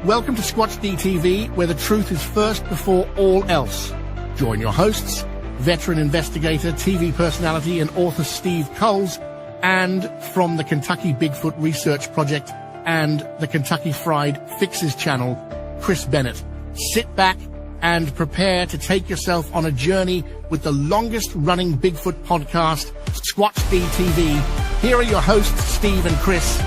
Welcome to Squatch-D TV, where the truth is first before all else. Join your hosts, veteran investigator, TV personality, and author Steve Kulls, and from the Kentucky Bigfoot Research Project and the Kentucky Fried Fixes channel, Chris Bennet. Sit back and prepare to take yourself on a journey with the longest-running Bigfoot podcast, Squatch-D TV. Here are your hosts, Steve and Chris.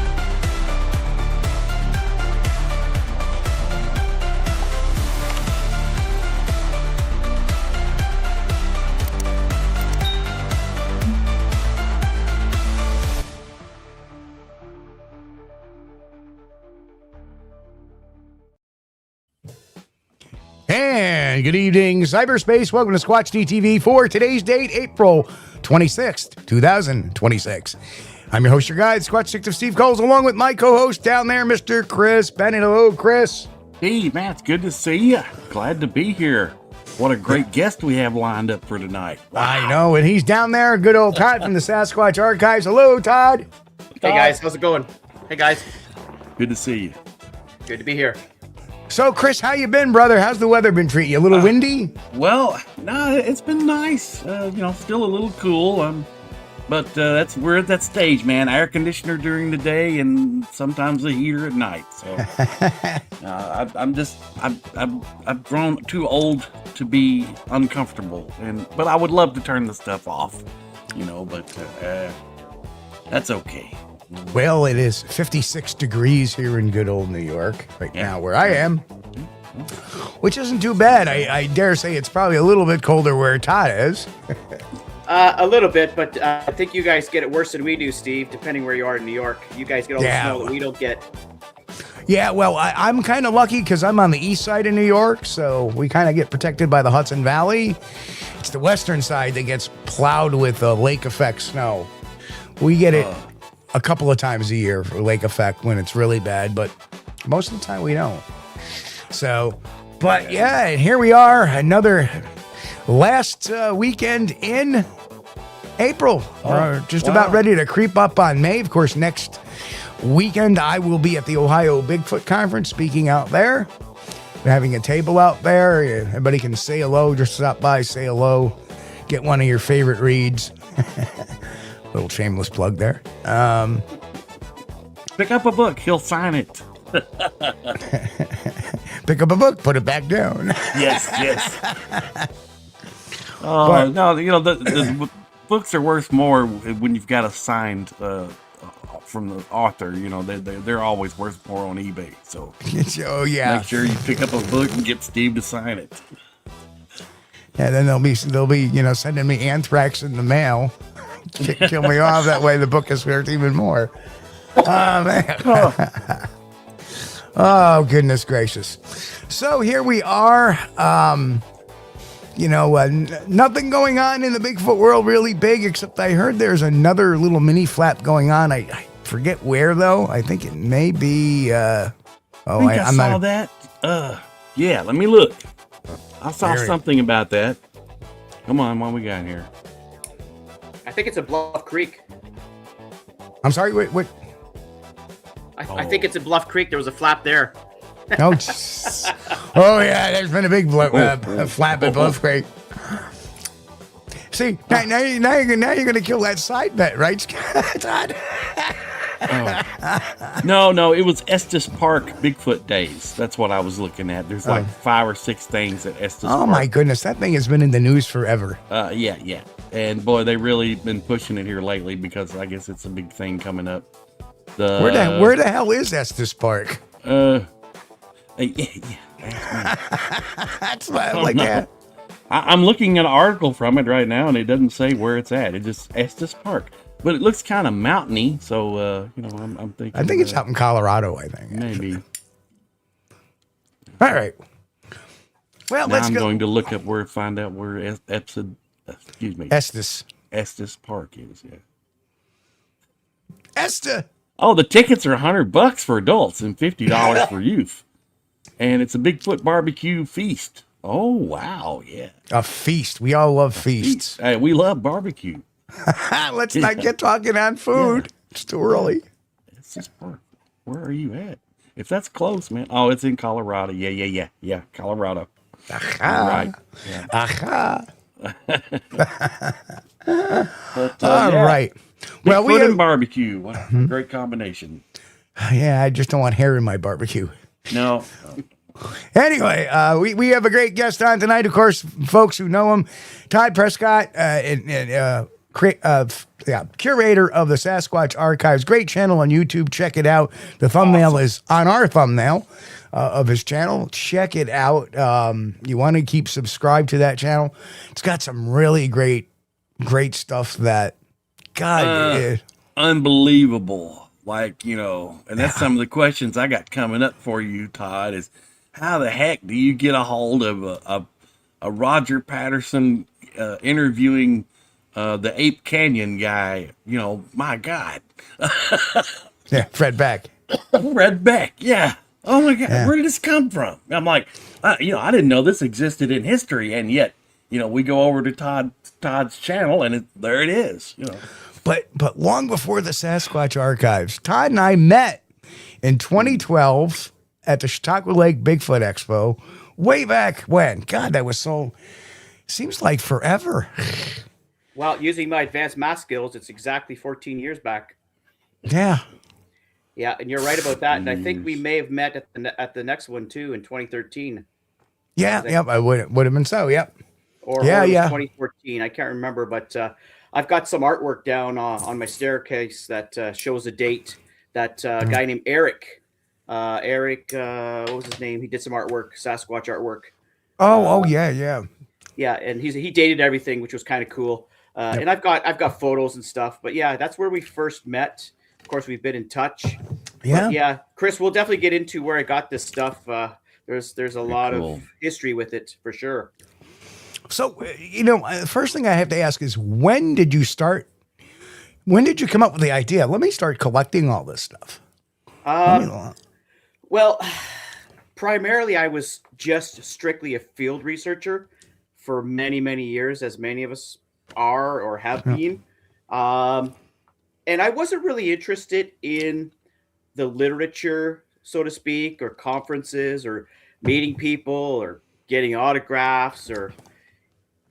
And good evening, cyberspace. Welcome to Squatch-D TV for today's date, April 26th, 2026. I'm your host, your guide, Squatch Detective Steve Kulls, along with my co-host down there, Mr. Chris Bennet. Hello, Chris. Hey, man, it's good to see you. Glad to be here. What a great guest we have lined up for tonight. Wow. I know, and he's down there, good old Todd from the Sasquatch Archives. Hello, Todd. Hey, guys. How's it going? Hey, guys. Good to see you. Good to be here. So, Chris, how you been, brother? How's the weather been treating you? A little windy? Well, no, it's been nice. Still a little cool. But we're at that stage, man. Air conditioner during the day and sometimes a heater at night. So I've grown too old to be uncomfortable, but I would love to turn the stuff off, But that's okay. Well, it is 56 degrees here in good old New York right now where I am, which isn't too bad. I dare say it's probably a little bit colder where Todd is. A little bit, but I think you guys get it worse than we do, Steve, depending where you are in New York. You guys get all the snow that we don't get. Yeah, well, I'm kind of lucky because I'm on the east side of New York, so we kind of get protected by the Hudson Valley. It's the western side that gets plowed with lake effect snow. We get it a couple of times a year for lake effect when it's really bad, but most of the time we don't. So, but yeah, and here we are, another last weekend in April. We're just about ready to creep up on May. Of course, next weekend I will be at the Ohio Bigfoot Conference speaking out there. We're having a table out there. Everybody can say hello, just stop by, say hello, get one of your favorite reads. Little shameless plug there. Pick up a book. He'll sign it. Pick up a book. Put it back down. Yes. No, the books are worth more when you've got a signed from the author. They're always worth more on eBay. So, oh yeah, make sure you pick up a book and get Steve to sign it. Yeah, then they'll be sending me anthrax in the mail. Kill me off. That way the book is worth even more. Oh, man. Oh, goodness gracious. So here we are. Nothing going on in the Bigfoot world really big, except I heard there's another little mini flap going on. I forget where, though. I think it may be... I saw that. Yeah, let me look. I saw something about that. Come on, what we got here? I think it's a Bluff Creek. I'm sorry, wait. I think it's a Bluff Creek. There was a flap there. Oh, yeah, there's been a big flap at Bluff Creek. See, now you're going to kill that side bet, right, Todd? No, it was Estes Park Bigfoot Days. That's what I was looking at. There's like 5 or 6 things at Estes Park. Oh, my goodness. That thing has been in the news forever. Yeah. And, boy, they really been pushing it here lately because I guess it's a big thing coming up. Where the hell is Estes Park? Yeah. That's like that. I'm looking at an article from it right now, and it doesn't say where it's at. It just Estes Park. But it looks kind of mountainy, so, I'm thinking... I think it's out in Colorado, I think. Maybe. All right. Well, now let's I'm go. going to look up find out where Estes Park is, yeah. Estes. Oh, the tickets are $100 for adults and $50 for youth. And it's a Bigfoot barbecue feast. Oh, wow, yeah. A feast. We all love feasts. Hey, we love barbecue. Let's not get talking on food. Yeah. It's too early. It's just Where are you at? If that's close, man. Oh, it's in Colorado. Yeah, Colorado. You're right. Yeah. Aha. But, All right. Well, Bigfoot and barbecue. What a great combination. Yeah, I just don't want hair in my barbecue. No. Anyway, we have a great guest on tonight. Of course, folks who know him, Todd Prescott, curator of the Sasquatch Archives. Great channel on YouTube. Check it out. The thumbnail is on our thumbnail of his channel. Check it out. You want to keep subscribed to that channel. It's got some really great stuff that, God, unbelievable. Like, and that's some of the questions I got coming up for you, Todd, is how the heck do you get a hold of a Roger Patterson interviewing the Ape Canyon guy? My God. Yeah, Fred Beck. Fred Beck, yeah. Oh my God, Yeah. Where did this come from? I'm like, I didn't know this existed in history, and yet, we go over to Todd's channel, and there it is. But long before the Sasquatch Archives, Todd and I met in 2012 at the Chautauqua Lake Bigfoot Expo. Way back when. God, that was seems like forever. Well, using my advanced math skills, it's exactly 14 years back. Yeah. Yeah, and you're right about that. And I think we may have met at the next one too in 2013. Yeah, yep. I would have been so. Yep. Or 2014. I can't remember, but I've got some artwork down on my staircase that shows a date. That guy named Eric. What was his name? He did some artwork, Sasquatch artwork. Yeah. Yeah, and he dated everything, which was kind of cool. Yep. And I've got photos and stuff. But yeah, that's where we first met. Of course, we've been in touch. Yeah. But yeah, Chris, we'll definitely get into where I got this stuff. There's a lot of history with it for sure. So, the first thing I have to ask is, when did you start? When did you come up with the idea? Let me start collecting all this stuff. Well, primarily I was just strictly a field researcher for many, many years, as many of us are or have been. And I wasn't really interested in the literature, so to speak, or conferences or meeting people or getting autographs or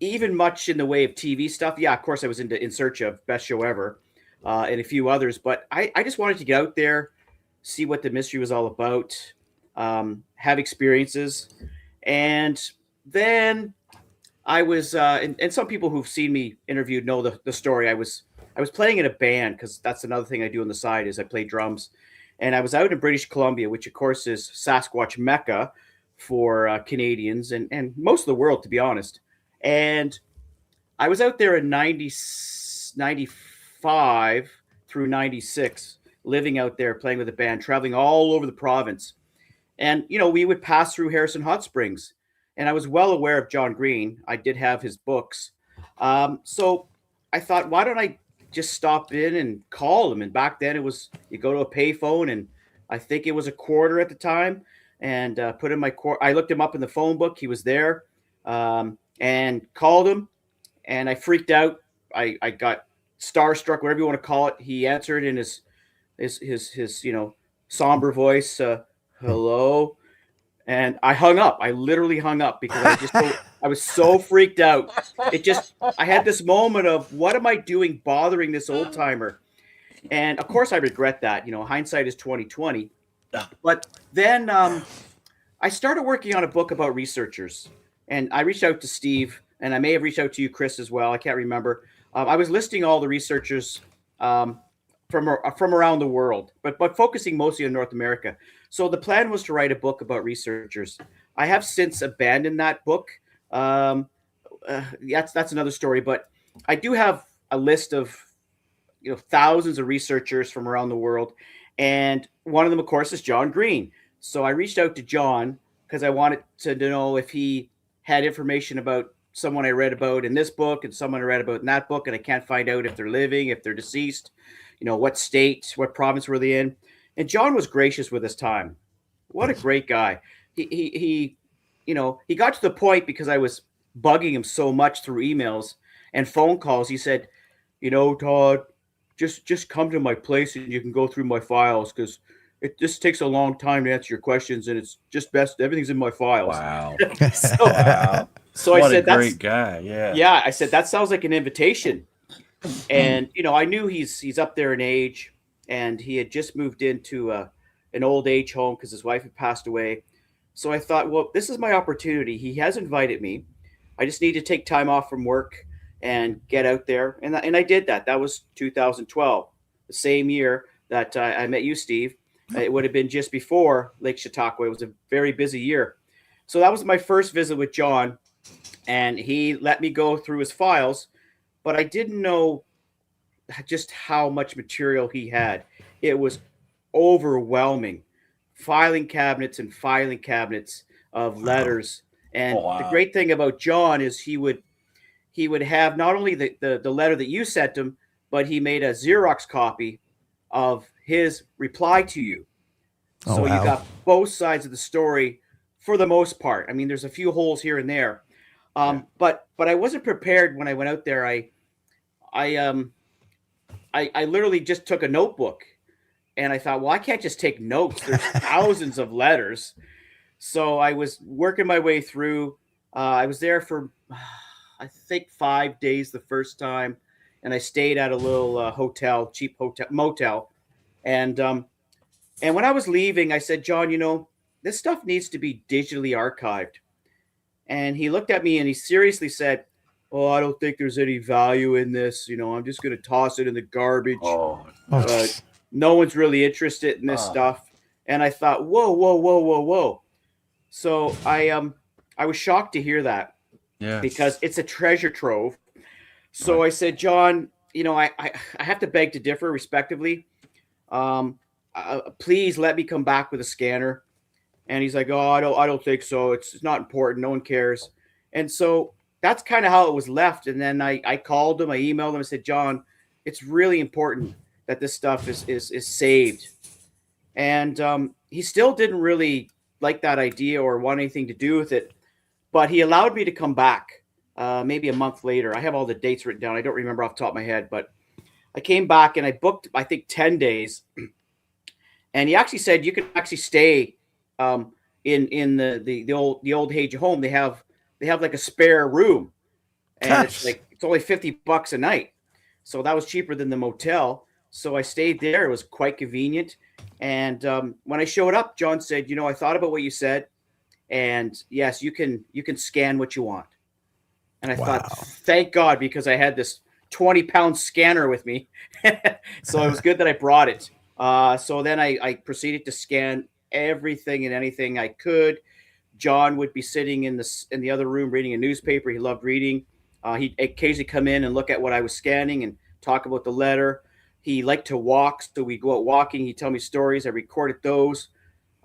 even much in the way of TV stuff. Yeah, of course, I was In Search of, Best Show Ever, and a few others. But I just wanted to get out there, see what the mystery was all about, have experiences. And then I was, and some people who've seen me interviewed know the story. I was playing in a band, because that's another thing I do on the side is I play drums. And I was out in British Columbia, which of course is Sasquatch Mecca for Canadians and most of the world, to be honest. And I was out there in 95 through 96, living out there, playing with a band, traveling all over the province. And, we would pass through Harrison Hot Springs. And I was well aware of John Green. I did have his books. So I thought, why don't I just stop in and call him? And back then it was, you go to a payphone, and I think it was a quarter at the time, and put in I looked him up in the phone book. He was there. And called him, and I freaked out. I got starstruck, whatever you want to call it. He answered in his somber voice, hello. And I hung up. I literally hung up because I was so freaked out. I had this moment of, what am I doing bothering this old timer? And of course I regret that. Hindsight is 2020. But then I started working on a book about researchers. And I reached out to Steve, and I may have reached out to you, Chris, as well. I can't remember. I was listing all the researchers from around the world, but focusing mostly on North America. So the plan was to write a book about researchers. I have since abandoned that book. That's another story. But I do have a list of thousands of researchers from around the world, and one of them, of course, is John Green. So I reached out to John because I wanted to know if he had information about someone I read about in this book and someone I read about in that book, and I can't find out if they're living, if they're deceased, what state, what province were they in. And John was gracious with his time. What a great guy. He got to the point, because I was bugging him so much through emails and phone calls. He said, Todd, just come to my place and you can go through my files, because it just takes a long time to answer your questions, and it's just best. Everything's in my files. Wow. So, Wow. so What I a said, great guy. Yeah. yeah, I said, that sounds like an invitation. And, I knew he's up there in age, and he had just moved into an old age home because his wife had passed away. So I thought, well, this is my opportunity. He has invited me. I just need to take time off from work and get out there. And I did that. That was 2012, the same year that I met you, Steve. It would have been just before Lake Chautauqua. It was a very busy year. So that was my first visit with John, and he let me go through his files, but I didn't know just how much material he had. It was overwhelming. Filing cabinets and filing cabinets of letters. And the great thing about John is he would have not only the letter that you sent him, but he made a Xerox copy of his reply to you. So you got both sides of the story for the most part. I mean, there's a few holes here and there. But I wasn't prepared when I went out there. I literally just took a notebook, and I thought, well, I can't just take notes. There's thousands of letters. So I was working my way through. I was there for, I think, 5 days the first time, and I stayed at a little cheap motel. And when I was leaving, I said, John, this stuff needs to be digitally archived. And he looked at me and he seriously said, oh, I don't think there's any value in this. I'm just going to toss it in the garbage. No one's really interested in this stuff. And I thought, whoa. So I was shocked to hear that. Yeah. Because it's a treasure trove. So I said, John, I have to beg to differ respectively. Please let me come back with a scanner. And he's like, oh, I don't think so. It's not important. No one cares. And so that's kind of how it was left. And then I called him, I emailed him, I said, John, it's really important that this stuff is saved. And he still didn't really like that idea or want anything to do with it. But he allowed me to come back maybe a month later. I have all the dates written down. I don't remember off the top of my head, but I came back and I booked, I think, 10 days. And he actually said you can actually stay in the old age home. They have like a spare room, and it's only $50 a night. So that was cheaper than the motel. So I stayed there. It was quite convenient. And when I showed up, John said, I thought about what you said, and yes, you can scan what you want. And I thought, thank God, because I had this 20-pound scanner with me. So it was good that I brought it. So then I proceeded to scan everything and anything I could. John would be sitting in the other room reading a newspaper. He loved reading. He'd occasionally come in and look at what I was scanning and talk about the letter. He liked to walk, so we'd go out walking. He'd tell me stories. I recorded those.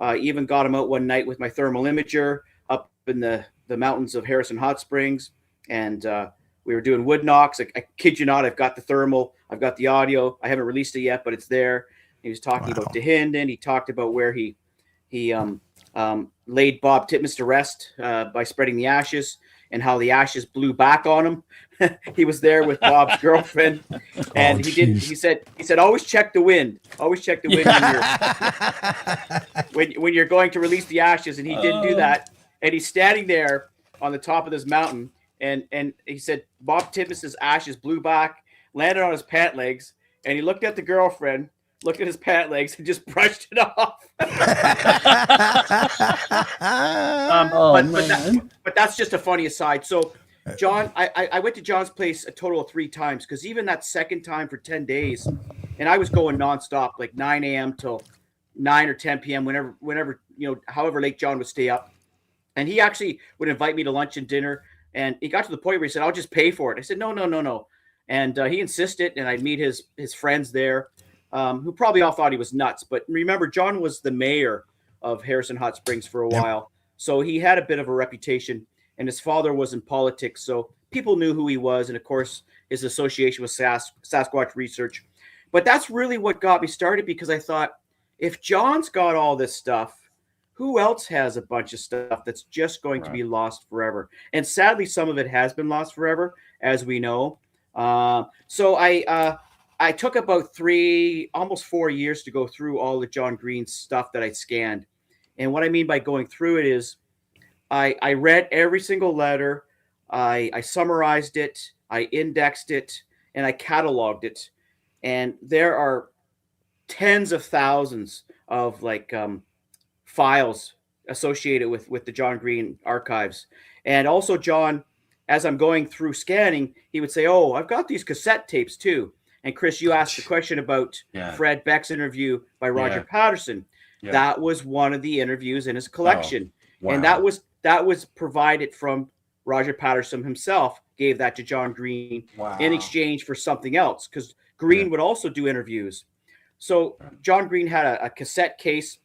Even got him out one night with my thermal imager up in the mountains of Harrison Hot Springs. And we were doing wood knocks. I kid you not, I've got the thermal. I've got the audio. I haven't released it yet, but it's there. He was talking about Dehinden. He talked about where he laid Bob Titmus to rest by spreading the ashes, and how the ashes blew back on him. He was there with Bob's girlfriend, and he said always check the wind. Always check the wind when you're going to release the ashes. And he didn't do that. And he's standing there on the top of this mountain, and he said Bob Titmus's ashes blew back, landed on his pant legs, and he looked at the girlfriend, looked at his pant legs, and just brushed it off. But that's just a funny aside. So, John, I went to John's place a total of 3 times, because even that second time for 10 days, and I was going nonstop, like 9 a.m. till 9 or 10 p.m., whenever however late John would stay up. And he actually would invite me to lunch and dinner. And he got to the point where he said, I'll just pay for it. I said, no. And he insisted, and I'd meet his friends there, who probably all thought he was nuts. But remember, John was the mayor of Harrison Hot Springs for a while. So he had a bit of a reputation, and his father was in politics. So people knew who he was. And of course, his association with Sasquatch research. But that's really what got me started, because I thought, if John's got all this stuff, who else has a bunch of stuff that's just going to be lost forever? And sadly, some of it has been lost forever, as we know. So I I took about almost 4 years to go through all the John Green stuff that I scanned. And what I mean by going through it is I read every single letter. I summarized it. I indexed it and I cataloged it. And there are tens of thousands of files associated with the John Green archives. And also John, as I'm going through scanning, he would say, "Oh, I've got these cassette tapes too." And Chris, you asked the question about Fred Beck's interview by Roger Patterson. Yeah. That was one of the interviews in his collection. Oh, wow. And that was provided from Roger Patterson himself, gave that to John Green in exchange for something else, because Green would also do interviews. So John Green had a cassette case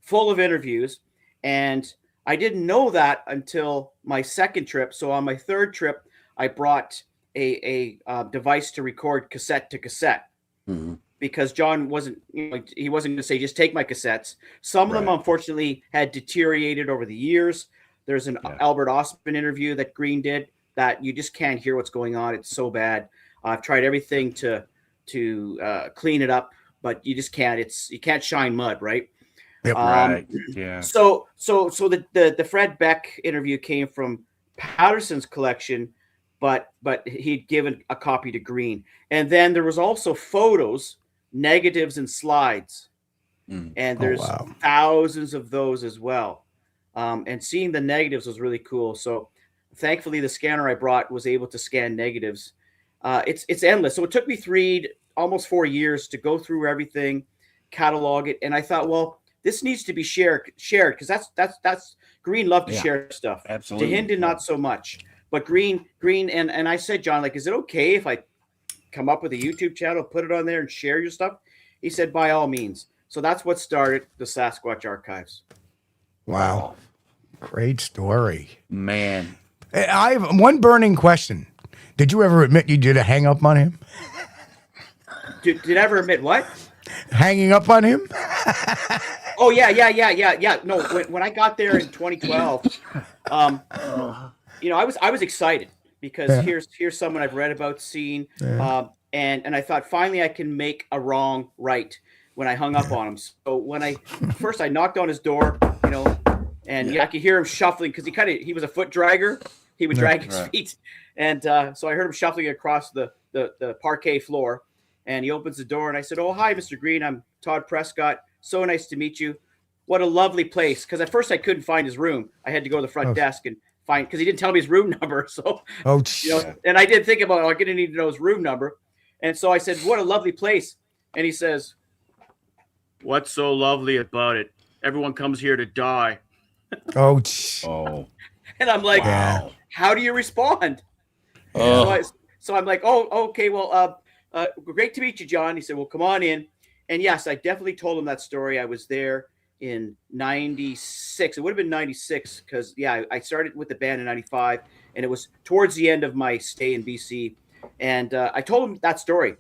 full of interviews, and I didn't know that until my second trip. So on my third trip, I brought a device to record cassette to cassette, because John wasn't going to say, just take my cassettes. Some of them, unfortunately, had deteriorated over the years. There's an Albert Ostman interview that Green did that you just can't hear what's going on. It's so bad. I've tried everything to clean it up, but you just can't. You can't shine mud, right? Yep. Right. Yeah. So the Fred Beck interview came from Patterson's collection, but he'd given a copy to Green. And then there was also photos, negatives, and slides. And there's thousands of those as well. And seeing the negatives was really cool. So thankfully the scanner I brought was able to scan negatives. It's endless. So it took me almost 4 years to go through everything, catalog it. And I thought, well, this needs to be shared, because that's Green loved to share stuff. Absolutely. DeHinden, not so much. But Green, and I said, John, is it okay if I come up with a YouTube channel, put it on there and share your stuff? He said, by all means. So that's what started the Sasquatch Archives. Wow. Great story. Man. I have one burning question. Did you ever admit you did a hang up on him? Did I ever admit what? Hanging up on him? Oh, yeah. No, when I got there in 2012, I was excited because here's someone I've read about, seen, and I thought finally I can make a wrong right when I hung up on him. So when I knocked on his door, and I could hear him shuffling because he was a foot dragger. He would drag his feet, and so I heard him shuffling across the parquet floor. And he opens the door, and I said, "Oh, hi, Mr. Green. I'm Todd Prescott. So nice to meet you. What a lovely place." Because at first I couldn't find his room. I had to go to the front desk and find, because he didn't tell me his room number. So, and I did think about, I'm going to need to know his room number. And so I said, "What a lovely place." And he says, "What's so lovely about it? Everyone comes here to die." Oh. And I'm like, how do you respond? So I'm like, "Oh, okay. Well, great to meet you, John." He said, "Well, come on in." And yes, I definitely told him that story. I was there in 96. It would have been 96 because, I started with the band in 95, and it was towards the end of my stay in BC. And I told him that story.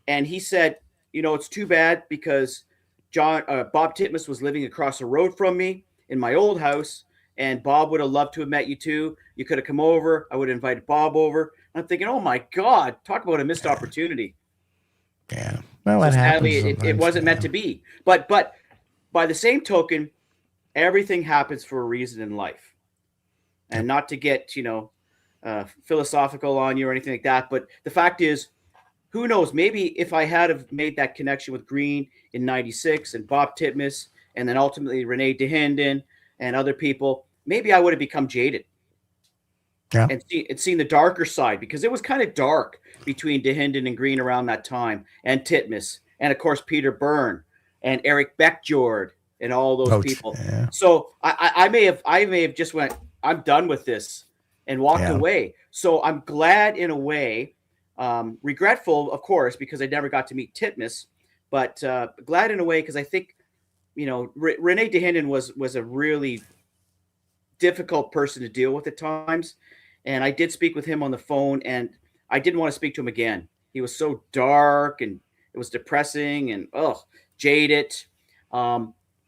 And he said, "It's too bad because Bob Titmus was living across the road from me in my old house, and Bob would have loved to have met you too. You could have come over. I would have invited Bob over." I'm thinking, oh my God, talk about a missed opportunity. Yeah. Well, that happens. It wasn't meant to be. But by the same token, everything happens for a reason in life. And not to get, philosophical on you or anything like that. But the fact is, who knows? Maybe if I had have made that connection with Green in 96 and Bob Titmus and then ultimately Renee DeHinden and other people, maybe I would have become jaded. Yeah. And seen the darker side, because it was kind of dark between DeHinden and Green around that time, and Titmus, and of course Peter Byrne and Eric Beckjord and all those people. Yeah. So I may have just went, I'm done with this, and walked away. So I'm glad in a way, regretful of course because I never got to meet Titmus, but glad in a way because I think Renee DeHinden was a really difficult person to deal with at times. And I did speak with him on the phone, and I didn't want to speak to him again. He was so dark, and it was depressing, and jaded,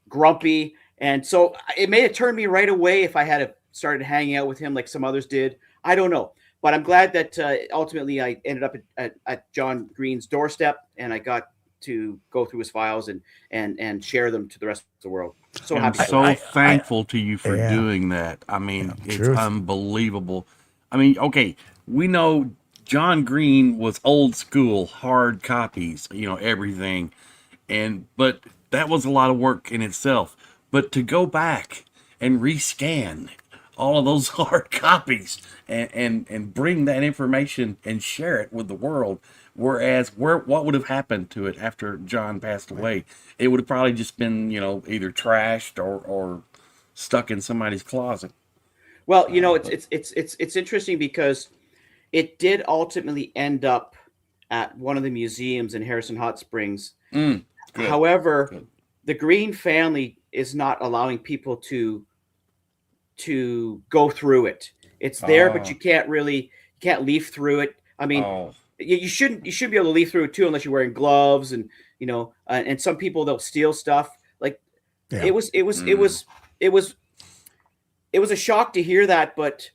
grumpy. And so it may have turned me right away if I had started hanging out with him like some others did. I don't know. but I'm glad that ultimately I ended up at John Green's doorstep, and I got to go through his files and share them to the rest of the world. So I'm happy. so thankful to you for Yeah. doing that. I mean, it's truth. unbelievable. I mean, okay, we know John Green was old school, hard copies, everything. But that was a lot of work in itself. But to go back and rescan all of those hard copies and bring that information and share it with the world, whereas what would have happened to it after John passed away? It would have probably just been, either trashed or stuck in somebody's closet. Well, it's interesting because it did ultimately end up at one of the museums in Harrison Hot Springs. Good. However, Good. the Green family is not allowing people to go through it. It's there, but you can't leaf through it. I mean, you shouldn't be able to leaf through it too unless you're wearing gloves, and and some people, they'll steal stuff. Like it was a shock to hear that, but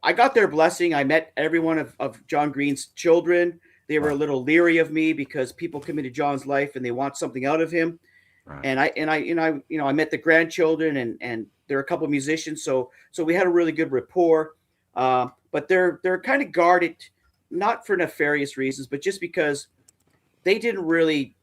I got their blessing. I met every one of John Green's children. They were a little leery of me because people come into John's life and they want something out of him. Right. And I met the grandchildren, and there are a couple of musicians. So we had a really good rapport. But they're kind of guarded, not for nefarious reasons, but just because they didn't really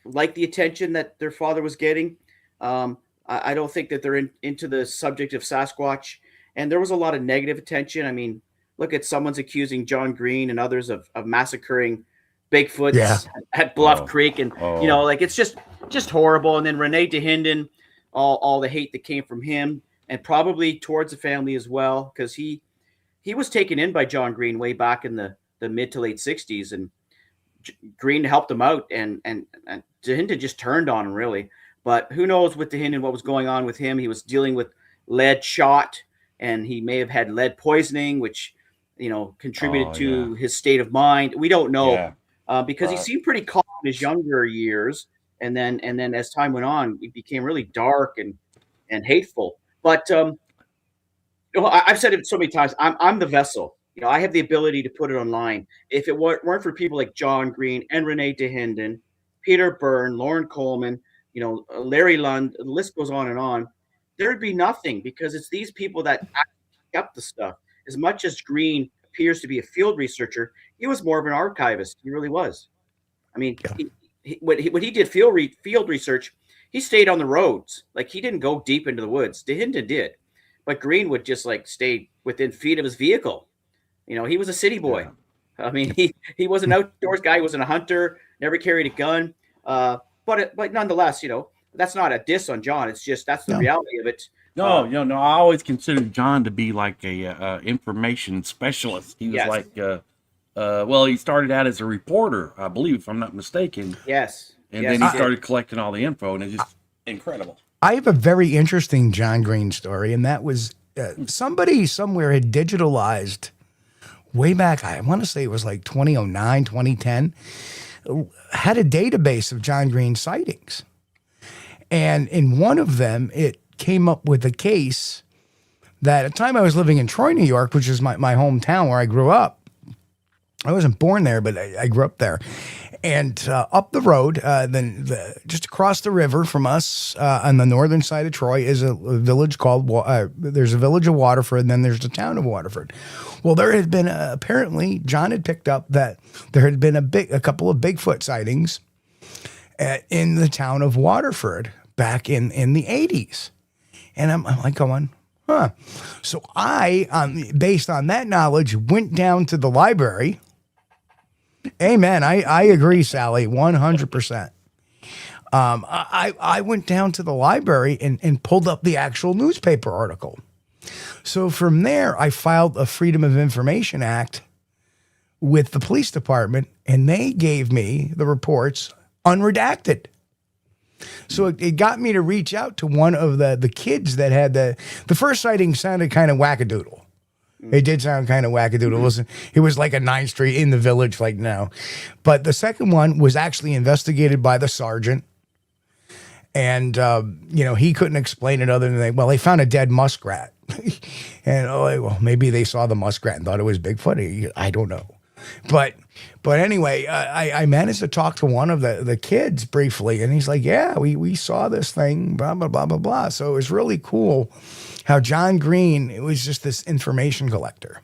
like the attention that their father was getting. I don't think that they're into the subject of Sasquatch, and there was a lot of negative attention. I mean, look at someone's accusing John Green and others of massacring Bigfoots at Bluff Creek, and it's just horrible. And then Renee DeHinden, all the hate that came from him, and probably towards the family as well, because he was taken in by John Green way back in the mid to late 60s, and Green helped him out, and DeHinden just turned on him, really. But who knows with DeHinden what was going on with him? He was dealing with lead shot, and he may have had lead poisoning, which contributed to his state of mind. We don't know, because he seemed pretty calm in his younger years, and then as time went on, it became really dark and hateful. But I've said it so many times. I'm the vessel. I have the ability to put it online. If it weren't for people like John Green and Renee DeHinden, Peter Byrne, Lauren Coleman, Larry Lund, the list goes on and on, there'd be nothing, because it's these people that kept the stuff. As much as Green appears to be a field researcher, he was more of an archivist. He really was. I mean, when he did field research, he stayed on the roads. Like, he didn't go deep into the woods. DeHinden did. But Green would just stay within feet of his vehicle. He was a city boy. Yeah. I mean, he was an outdoors guy. He wasn't a hunter, never carried a gun. But nonetheless, that's not a diss on John. It's just, that's the reality of it. No. I always considered John to be like a information specialist. He was he started out as a reporter, I believe, if I'm not mistaken. Yes. And then he started collecting all the info, and it's just incredible. I have a very interesting John Green story, and that was somebody somewhere had digitalized way back, I want to say it was like 2009, 2010, had a database of John Green sightings. And in one of them, it came up with a case that at the time I was living in Troy, New York, which is my hometown where I grew up. I wasn't born there, but I grew up there. And up the road, just across the river from us on the northern side of Troy is a village called, there's a village of Waterford, and then there's the town of Waterford. Well, there had been, apparently, John had picked up that there had been a couple of Bigfoot sightings in the town of Waterford back in the 80s. And I'm like going, huh. So I, based on that knowledge, went down to the library. Amen. I agree, Sally, 100%. I went down to the library and pulled up the actual newspaper article. So from there, I filed a Freedom of Information Act with the police department, and they gave me the reports unredacted. So it got me to reach out to one of the kids that had the first sighting sounded kind of wackadoodle. It did sound kind of wackadoodle. Listen, it was like a 9th Street in the village, like now. But the second one was actually investigated by the sergeant. And, he couldn't explain it other than, they found a dead muskrat. And well, maybe they saw the muskrat and thought it was Bigfoot. I don't know. But anyway, I managed to talk to one of the kids briefly, and he's like, yeah, we saw this thing, blah, blah, blah, blah, blah. So it was really cool how John Green, it was just this information collector.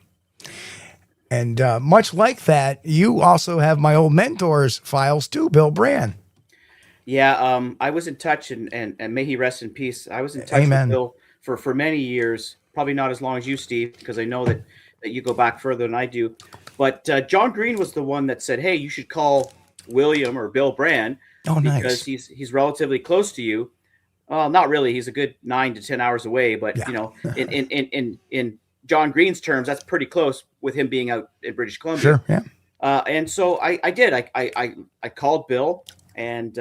And much like that, you also have my old mentor's files too, Bill Brand. Yeah, I was in touch, and may he rest in peace. I was in touch with Bill for many years, probably not as long as you, Steve, because I know that you go back further than I do. But John Green was the one that said, hey, you should call William or Bill Brand because he's relatively close to you. Well, not really. He's a good 9 to 10 hours away, but you know, in John Green's terms, that's pretty close with him being out in British Columbia. Sure, yeah. And so I did. I called Bill, and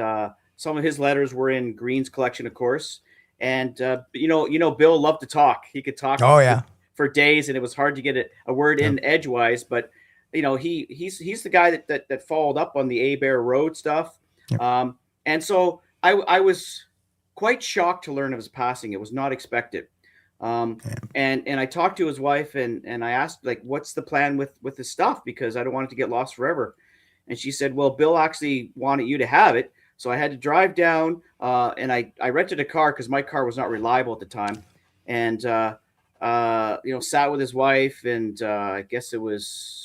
some of his letters were in Green's collection, of course. And you know, Bill loved to talk. He could talk. Oh yeah. For days, and it was hard to get a word in edgewise. But you know, he's the guy that followed up on the A-Bear Road stuff. Yep. And so I was quite shocked to learn of his passing. It was not expected. And I talked to his wife, and I asked, like, what's the plan with his stuff, because I don't want it to get lost forever. And she said, well, Bill actually wanted you to have it. So I had to drive down, and I rented a car because my car was not reliable at the time. And, you know, sat with his wife, and I guess it was,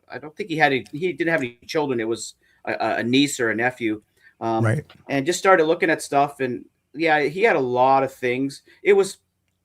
I don't think he didn't have any children. It was a niece or a nephew. Right. And just started looking at stuff. And yeah, he had a lot of things. It was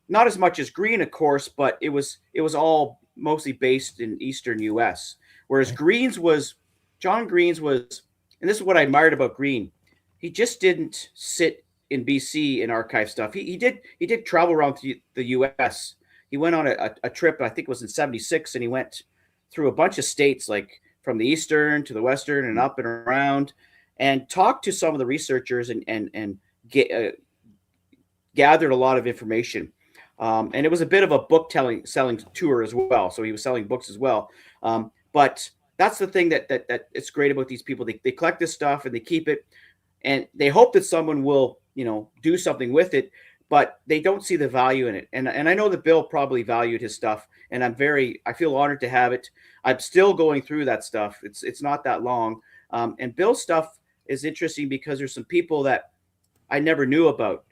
not as much as Green, of course, but it was all mostly based in Eastern US. Whereas John Green's was, and this is what I admired about Green. He just didn't sit in BC and archive stuff. He did travel around the US. He went on a trip, I think it was in 76, and he went through a bunch of states, like from the Eastern to the Western and up and around, and talked to some of the researchers and gathered a lot of information. And it was a bit of a book selling tour as well. So he was selling books as well. But that's the thing that it's great about these people. They collect this stuff and they keep it, and they hope that someone will, you know, do something with it, but they don't see the value in it. And I know that Bill probably valued his stuff, and I feel honored to have it. I'm still going through that stuff. It's not that long. And Bill's stuff is interesting because there's some people that I never knew about.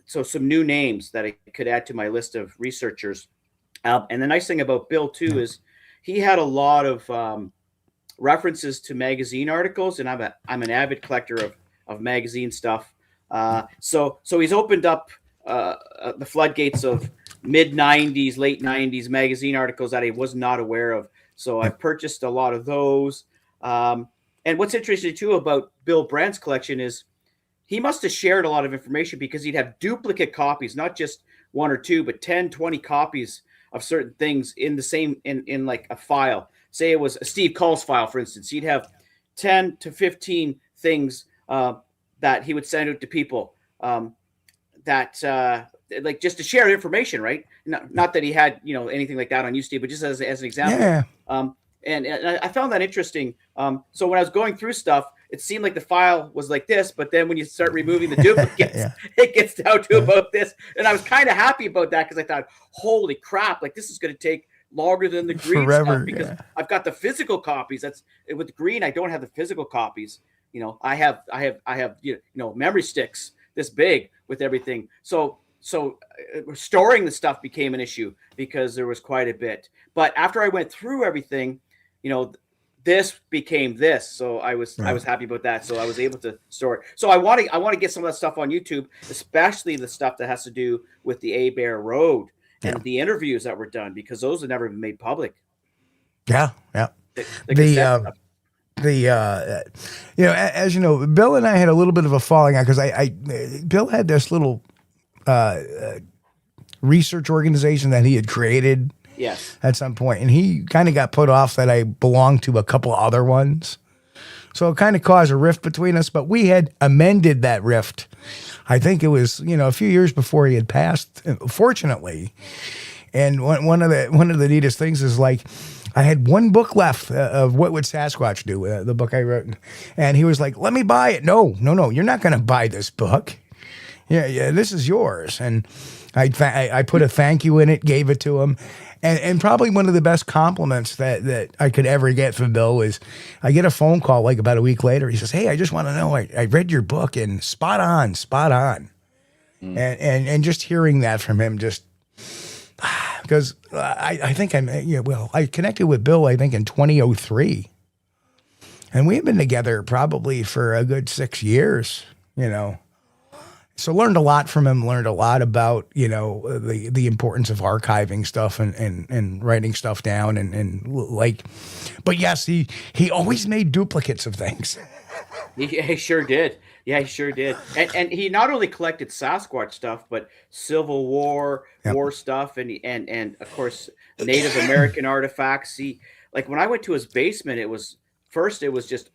So some new names that I could add to my list of researchers. And the nice thing about Bill too is he had a lot of references to magazine articles, and I'm an avid collector of magazine stuff. So he's opened up the floodgates of mid 90s, late 90s magazine articles that I was not aware of. So I've purchased a lot of those. And what's interesting too about Bill Brandt's collection is he must have shared a lot of information, because he'd have duplicate copies, not just one or two, but 10, 20 copies of certain things in the same, in like a file. Say it was a Steve Kulls file, for instance. He'd have 10 to 15 things that he would send out to people that like just to share information, right? Not that he had, you know, anything like that on you, Steve, but just as an example. Yeah. And I found that interesting. So when I was going through stuff, it seemed like the file was like this, but then when you start removing the duplicates, it gets down to about this. And I was kind of happy about that, because I thought, holy crap, like this is going to take longer than the Green stuff, because I've got the physical copies. That's with Green. I don't have the physical copies. You know, I have you know, memory sticks this big with everything. So storing the stuff became an issue because there was quite a bit. But after I went through everything, you know, this became this. So I was happy about that. So I was able to store it. So I want to get some of that stuff on YouTube, especially the stuff that has to do with the A-Bear Road and the interviews that were done, because those have never been made public. Yeah. You know, as you know, Bill and I had a little bit of a falling out, because Bill had this little research organization that he had created. Yes. At some point, and he kind of got put off that I belonged to a couple other ones. So it kind of caused a rift between us, but we had amended that rift. I think it was, you know, a few years before he had passed, fortunately. And one of the neatest things is, like, I had one book left of What Would Sasquatch Do, the book I wrote. And he was like, let me buy it. No, you're not going to buy this book. Yeah, this is yours. And I put a thank you in it, gave it to him. And probably one of the best compliments that I could ever get from Bill is I get a phone call like about a week later. He says, "Hey, I just want to know, I read your book and spot on. And just hearing that from him, just because I think I connected with Bill, I think in 2003. And we've been together probably for a good 6 years, So learned a lot from him, learned a lot about, the importance of archiving stuff and writing stuff down but yes, he always made duplicates of things. He sure did. Yeah, he sure did. And he not only collected Sasquatch stuff, but Civil War, war stuff, and of course, Native American artifacts. When I went to his basement, it was just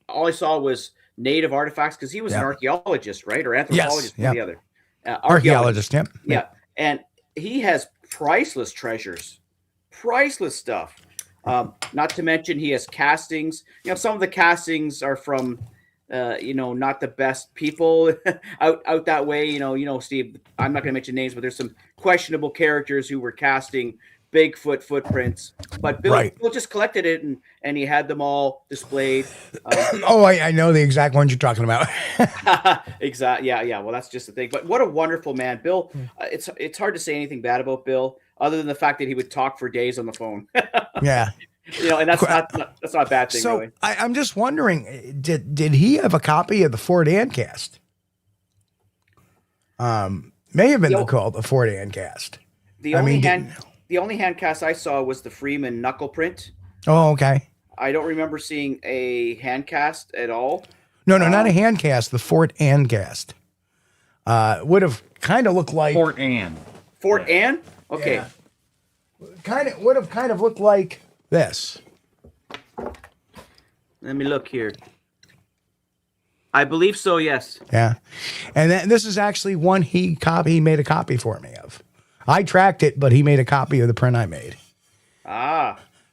all I saw was Native artifacts because he was an archaeologist, right? Or anthropologist, one or the other. Archaeologist, yeah. And he has priceless treasures, priceless stuff. Not to mention he has castings. Some of the castings are from, not the best people out that way. Steve, I'm not going to mention names, but there's some questionable characters who were casting Bigfoot footprints, but Bill just collected it and he had them all displayed. I know the exact ones you're talking about. Exactly. Yeah. Well, that's just the thing. But what a wonderful man, Bill. It's hard to say anything bad about Bill, other than the fact that he would talk for days on the phone. Yeah. And that's not a bad thing. So really. I'm just wondering, did he have a copy of the Fort Ann cast? May have been called the Fort Ann cast. The only hand cast I saw was the Freeman knuckle print. Oh, okay. I don't remember seeing a hand cast at all. No, not a hand cast. The Fort Ann cast would have kind of looked like Fort Ann. Fort Ann? Okay. Yeah. Would have kind of looked like this. Let me look here. I believe so. Yes. Yeah, and this is actually one he made a copy for me of. I tracked it, but he made a copy of the print I made.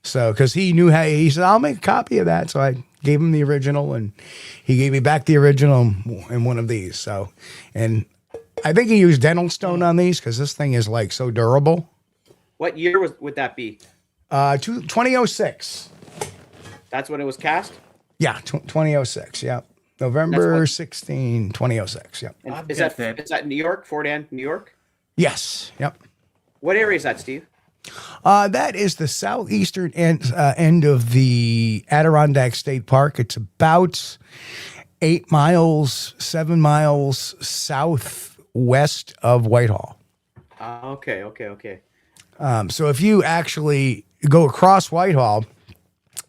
So, because he knew he said, I'll make a copy of that. So I gave him the original and he gave me back the original in one of these. So, and I think he used dental stone on these because this thing is like so durable. What year would that be? 2006. That's when it was cast? Yeah, 2006. Yeah. November 16, 2006. Yep. Is that New York? Fort Ann, New York? Yes. Yep. What area is that, Steve? That is the southeastern end of the Adirondack State Park. It's about 7 miles southwest of Whitehall. Okay. So if you actually go across Whitehall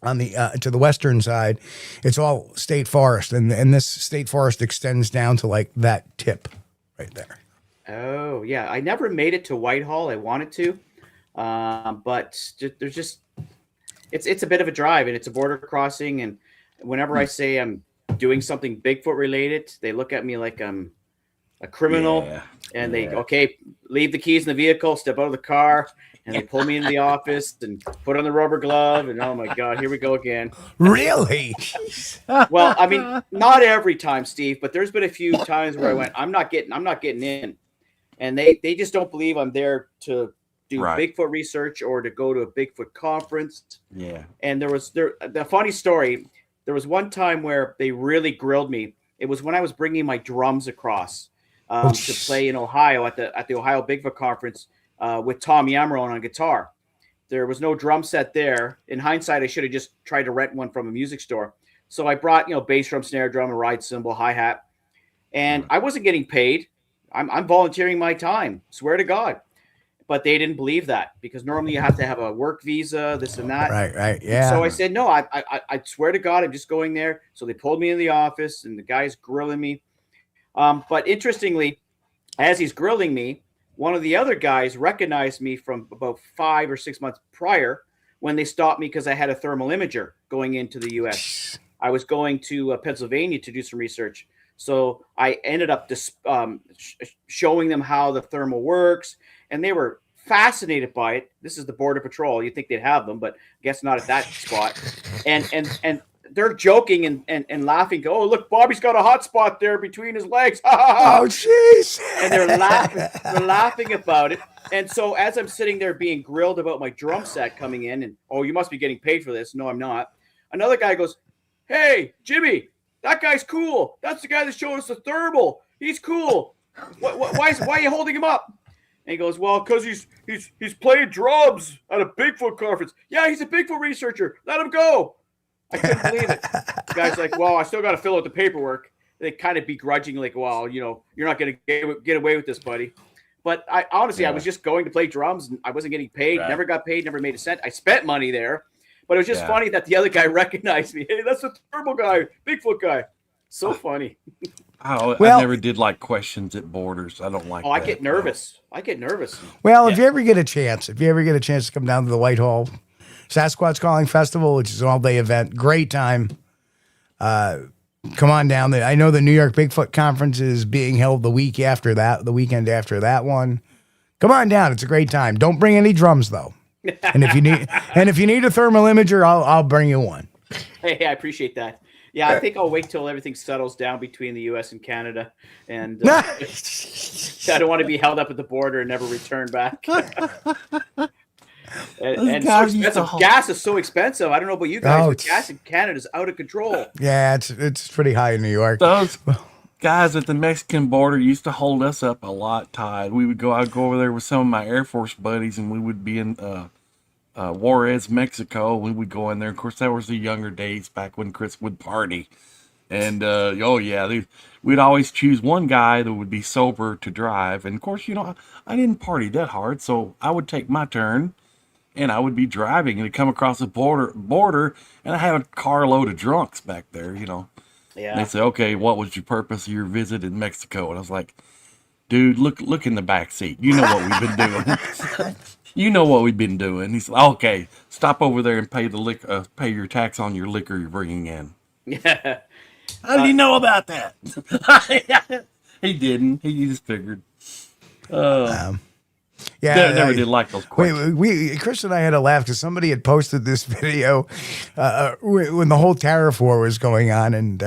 on the to the western side, it's all state forest, and this state forest extends down to like that tip right there. Oh yeah, I never made it to Whitehall. I wanted to, but there's just it's a bit of a drive, and it's a border crossing. And whenever I say I'm doing something Bigfoot related, they look at me like I'm a criminal, and they leave the keys in the vehicle, step out of the car, and they pull me into the office and put on the rubber glove, and oh my god, here we go again. Really? Well, I mean, not every time, Steve, but there's been a few times where I went, I'm not getting in. And they just don't believe I'm there to do Bigfoot research or to go to a Bigfoot conference. Yeah. And the funny story, there was one time where they really grilled me. It was when I was bringing my drums across to play in Ohio at the Ohio Bigfoot conference with Tom Yamarone on guitar. There was no drum set there. In hindsight, I should have just tried to rent one from a music store. So I brought, bass drum, snare drum, a ride cymbal, hi-hat. And I wasn't getting paid. I'm volunteering my time, swear to God. But they didn't believe that because normally you have to have a work visa, this and that. Right, yeah. So I said, no, I swear to God, I'm just going there. So they pulled me in the office and the guy's grilling me. But interestingly, as he's grilling me, one of the other guys recognized me from about 5 or 6 months prior when they stopped me because I had a thermal imager going into the U.S. I was going to Pennsylvania to do some research. So I ended up showing them how the thermal works, and they were fascinated by it. This is the Border Patrol. You'd think they'd have them, but I guess not at that spot. And they're joking and laughing. Go, oh, look, Bobby's got a hot spot there between his legs. Oh, jeez. And they're laughing. They're laughing about it. And so as I'm sitting there being grilled about my drum set coming in, and oh, you must be getting paid for this. No, I'm not. Another guy goes, hey, Jimmy, that guy's cool. That's the guy that showed us the thermal. He's cool. Why are you holding him up? And he goes, well, because he's playing drums at a Bigfoot conference. Yeah, he's a Bigfoot researcher. Let him go. I couldn't believe it. The guy's like, well, I still got to fill out the paperwork. They kind of begrudgingly, like, well, you know, you're not going to get away with this, buddy. But I honestly, I was just going to play drums, and I wasn't getting paid. Right. Never got paid. Never made a cent. I spent money there, but it was just funny that the other guy recognized me. Hey, that's the thermal guy, Bigfoot guy. So funny. I never did like questions at borders. I don't like. Oh, that. I get nervous. I get nervous. Well, if you ever get a chance, to come down to the Whitehall Sasquatch Calling Festival, which is an all-day event, great time. Come on down. I know the New York Bigfoot Conference is being held the weekend after that one. Come on down. It's a great time. Don't bring any drums though. And if you need a thermal imager, I'll bring you one. Hey, I appreciate that. Yeah, I think I'll wait till everything settles down between the U.S. and Canada, and I don't want to be held up at the border and never return back. and so expensive. Gas is so expensive. I don't know about you guys, but gas in Canada is out of control. Yeah, it's pretty high in New York. Those guys at the Mexican border used to hold us up a lot, Todd. I'd go over there with some of my Air Force buddies, and we would be in Juarez, Mexico. We would go in there. Of course, that was the younger days back when Chris would party. And, we'd always choose one guy that would be sober to drive. And, of course, you know, I didn't party that hard, so I would take my turn. And I would be driving and come across the border, and I have a carload of drunks back there, you know. Yeah. And they say, okay, what was your purpose of your visit in Mexico? And I was like, dude, look in the back seat. You know what we've been doing. You know what we've been doing. He said, okay, stop over there and pay your tax on your liquor you're bringing in. Yeah. How did he know about that? He didn't. He just figured. Yeah, never did like those questions. Chris and I had a laugh because somebody had posted this video when the whole tariff war was going on, and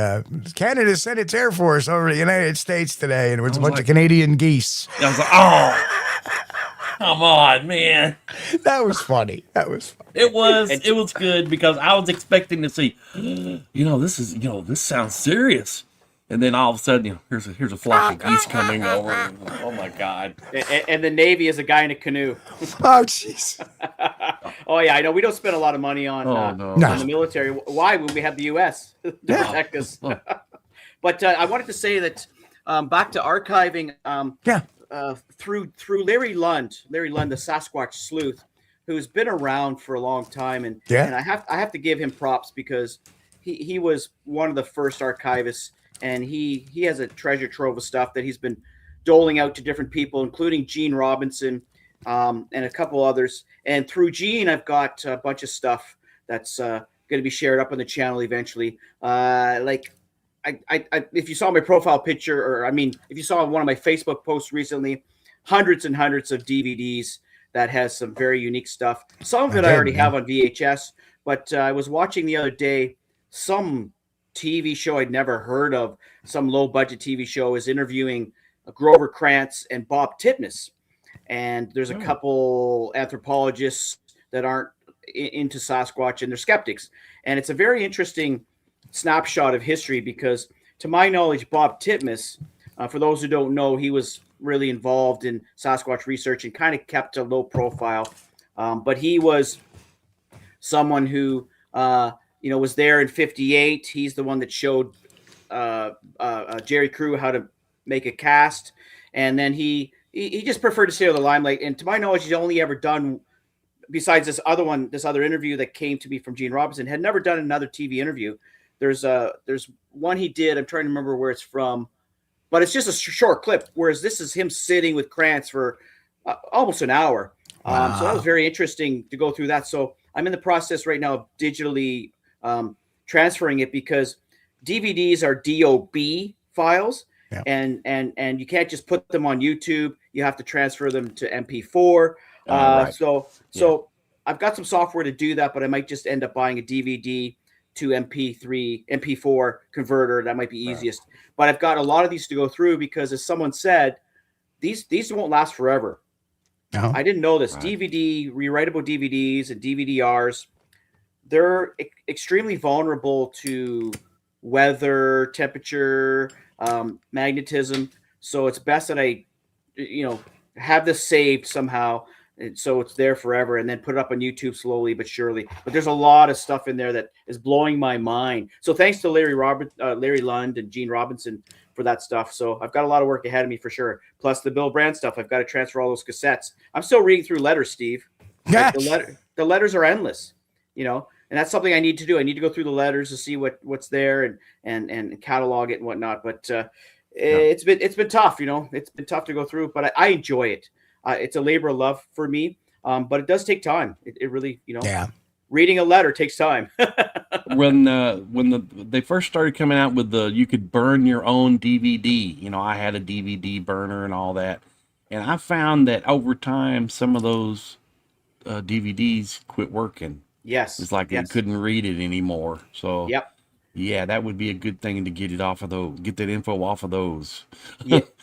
Canada sent its Air Force over to the United States today, and it was a bunch of Canadian geese. I was like, oh, come on, man. That was funny. It was good because I was expecting to see, this sounds serious. And then all of a sudden, here's a flock of geese coming over. Oh my God! And the Navy is a guy in a canoe. Oh jeez. Oh yeah, I know. We don't spend a lot of money on the military. Why? When we have the U.S. to protect us. But I wanted to say that back to archiving. Through Larry Lund, the Sasquatch sleuth, who's been around for a long time, and I have to give him props because he was one of the first archivists. And he has a treasure trove of stuff that he's been doling out to different people, including Gene Robinson and a couple others. And through Gene, I've got a bunch of stuff that's going to be shared up on the channel eventually. If you saw my profile picture, if you saw one of my Facebook posts recently, hundreds and hundreds of DVDs that has some very unique stuff. Some of it I already have on VHS, but I was watching the other day some TV show I'd never heard of, some low budget TV show, is interviewing Grover Krantz and Bob Titmus. And there's a couple anthropologists that aren't into Sasquatch, and they're skeptics. And it's a very interesting snapshot of history because, to my knowledge, Bob Titmus, for those who don't know, he was really involved in Sasquatch research and kind of kept a low profile. But he was someone who was there in 58. He's the one that showed Jerry Crew how to make a cast. And then he just preferred to stay on the limelight. And to my knowledge, he's only ever done, besides this other interview that came to me from Gene Robinson, had never done another TV interview. There's one he did. I'm trying to remember where it's from, but it's just a short clip. Whereas this is him sitting with Krantz for almost an hour. Wow. So that was very interesting to go through that. So I'm in the process right now of digitally transferring it because DVDs are DOB files, and you can't just put them on YouTube. You have to transfer them to MP4. So I've got some software to do that, but I might just end up buying a DVD to MP3, MP4 converter. That might be easiest. But I've got a lot of these to go through because, as someone said, these won't last forever. I didn't know this. DVD, rewritable DVDs and DVD-Rs, they're extremely vulnerable to weather, temperature, magnetism. So it's best that I, have this saved somehow, and so it's there forever, and then put it up on YouTube slowly but surely. But there's a lot of stuff in there that is blowing my mind. So thanks to Larry Lund and Gene Robinson for that stuff. So I've got a lot of work ahead of me for sure. Plus the Bill Brand stuff. I've got to transfer all those cassettes. I'm still reading through letters, Steve. Yes. The letters are endless, and that's something I need to do. I need to go through the letters to see what's there and catalog it and whatnot. But it's been tough, it's been tough to go through, but I enjoy it. It's a labor of love for me. But it does take time. It really, reading a letter takes time. When they first started coming out with you could burn your own DVD, I had a DVD burner and all that. And I found that over time, some of those DVDs quit working. Yes. It's like they couldn't read it anymore. So yeah, that would be a good thing to get it off of those, get that info off of those.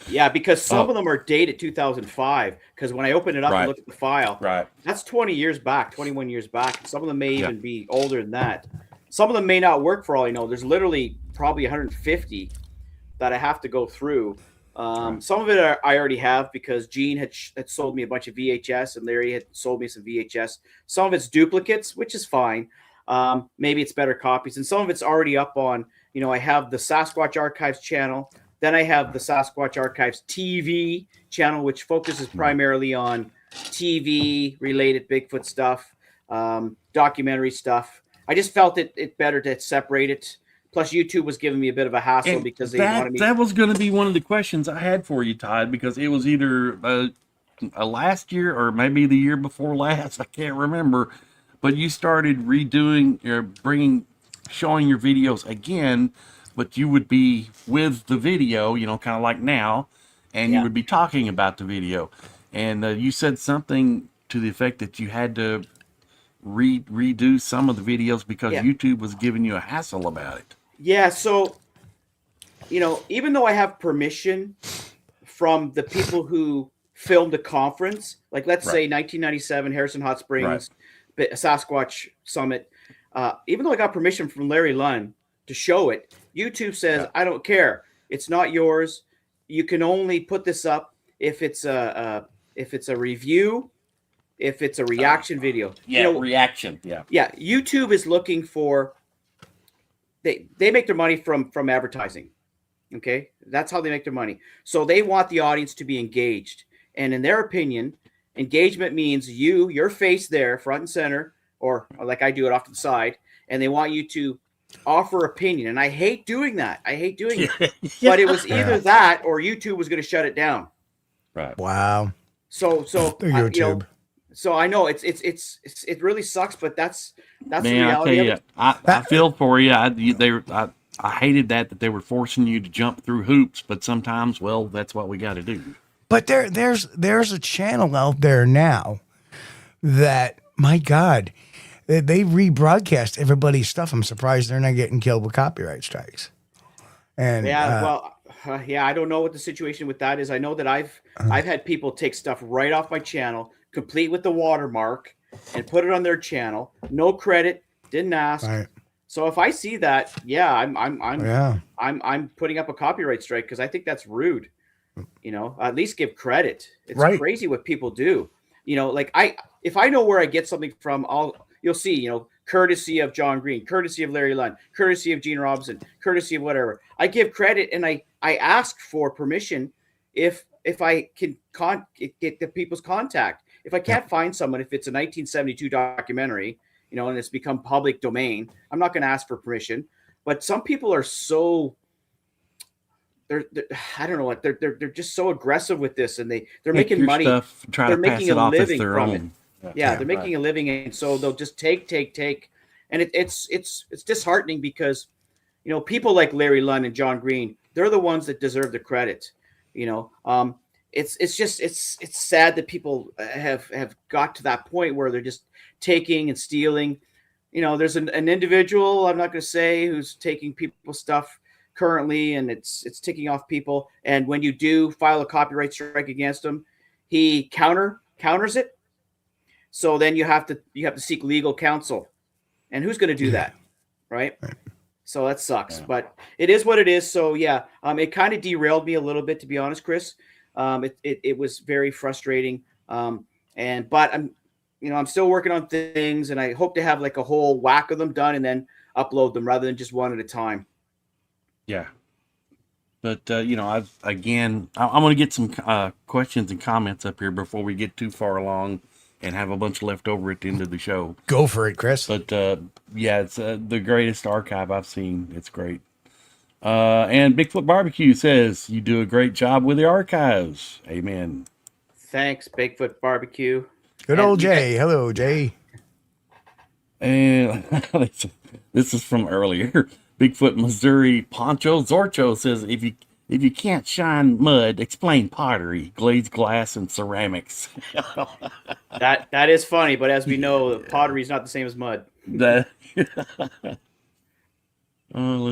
yeah, because some of them are dated 2005. Because when I open it up and look at the file, that's 20 years back, 21 years back. Some of them may even be older than that. Some of them may not work for all I know. There's literally probably 150 that I have to go through. Some of it I already have because Gene had sold me a bunch of VHS and Larry had sold me some VHS. Some of it's duplicates, which is fine. Maybe it's better copies. And some of it's already up on, I have the Sasquatch Archives channel. Then I have the Sasquatch Archives TV channel, which focuses primarily on TV related Bigfoot stuff, documentary stuff. I just felt it better to separate it. Plus, YouTube was giving me a bit of a hassle because they wanted me. That was going to be one of the questions I had for you, Todd, because it was either last year or maybe the year before last. I can't remember. But you started showing your videos again, but you would be with the video, kind of like now, and you would be talking about the video. And you said something to the effect that you had to redo some of the videos because YouTube was giving you a hassle about it. Yeah, so, even though I have permission from the people who filmed the conference, like let's say 1997 Harrison Hot Springs, Sasquatch Summit, even though I got permission from Larry Lund to show it, YouTube says, I don't care. It's not yours. You can only put this up if it's a review, if it's a reaction video. Reaction. Yeah. Yeah. YouTube is looking for, they make their money from advertising. Okay. That's how they make their money. So they want the audience to be engaged. And in their opinion, engagement means your face there front and center, or like I do it off to the side, and they want you to offer opinion. And I hate doing that. It. But it was either that or YouTube was going to shut it down. Right. Wow. So YouTube. So I know it really sucks, but that's the reality. I tell you, of it. I feel for you. I hated that they were forcing you to jump through hoops, but sometimes, well, that's what we got to do. But there's a channel out there now that, my God, they rebroadcast everybody's stuff. I'm surprised they're not getting killed with copyright strikes. And I don't know what the situation with that is. I know that I've had people take stuff right off my channel, complete with the watermark, and put it on their channel. No credit, didn't ask. Right. So if I see that, I'm putting up a copyright strike because I think that's rude. At least give credit. It's crazy what people do. Like if I know where I get something from, you'll see, courtesy of John Green, courtesy of Larry Lund, courtesy of Gene Robinson, courtesy of whatever. I give credit and I ask for permission if I can get the people's contact. If I can't find someone, if it's a 1972 documentary, and it's become public domain, I'm not going to ask for permission. But some people are so they're I don't know what they're just so aggressive with this, and they're making money. Stuff, they're making a living from it. Yeah, they're making a living, and so they'll just take, and it's disheartening because people like Larry Lund and John Green, they're the ones that deserve the credit. It's sad that people have got to that point where they're just taking and stealing. there's an individual, I'm not going to say, who's taking people's stuff currently, and it's ticking off people. And when you do file a copyright strike against him, he counters it. So then you have to seek legal counsel. And who's going to do that? Right? So that sucks, but it is what it is. So yeah, it kind of derailed me a little bit, to be honest, Chris. It was very frustrating. But I'm still working on things, and I hope to have like a whole whack of them done and then upload them rather than just one at a time. Yeah. But, I'm going to get some questions and comments up here before we get too far along and have a bunch left over at the end of the show. Go for it, Chris. But, it's the greatest archive I've seen. It's great. And Bigfoot Barbecue says, you do a great job with the archives. Amen. Thanks, Bigfoot Barbecue. Good old Jay. Hello, Jay. And this is from earlier. Bigfoot Missouri Poncho Zorcho says, if you can't shine mud, explain pottery, glazed glass, and ceramics. That is funny, but as we know, pottery is not the same as mud. Let's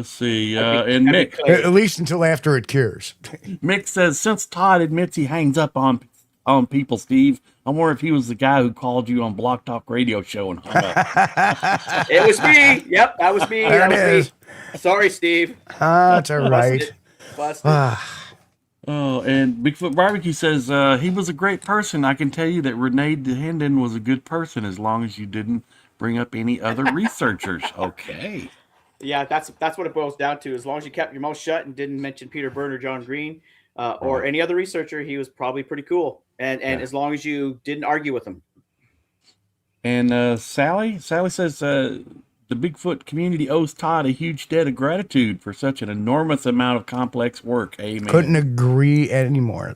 see. And Mick, at least until after it cures. Mick says, since Todd admits he hangs up on people, Steve, I wonder if he was the guy who called you on Block Talk Radio Show and hung up. It was me. Yep, that was me. There it is. Sorry, Steve. That's all right. Busted. Oh, and Bigfoot Barbecue says, he was a great person. I can tell you that Renee DeHenden was a good person as long as you didn't bring up any other researchers. Okay. Yeah, that's what it boils down to. As long as you kept your mouth shut and didn't mention Peter Byrne or John Green or any other researcher, he was probably pretty cool. And as long as you didn't argue with him. And Sally says, the Bigfoot community owes Todd a huge debt of gratitude for such an enormous amount of complex work. Amen. Couldn't agree anymore.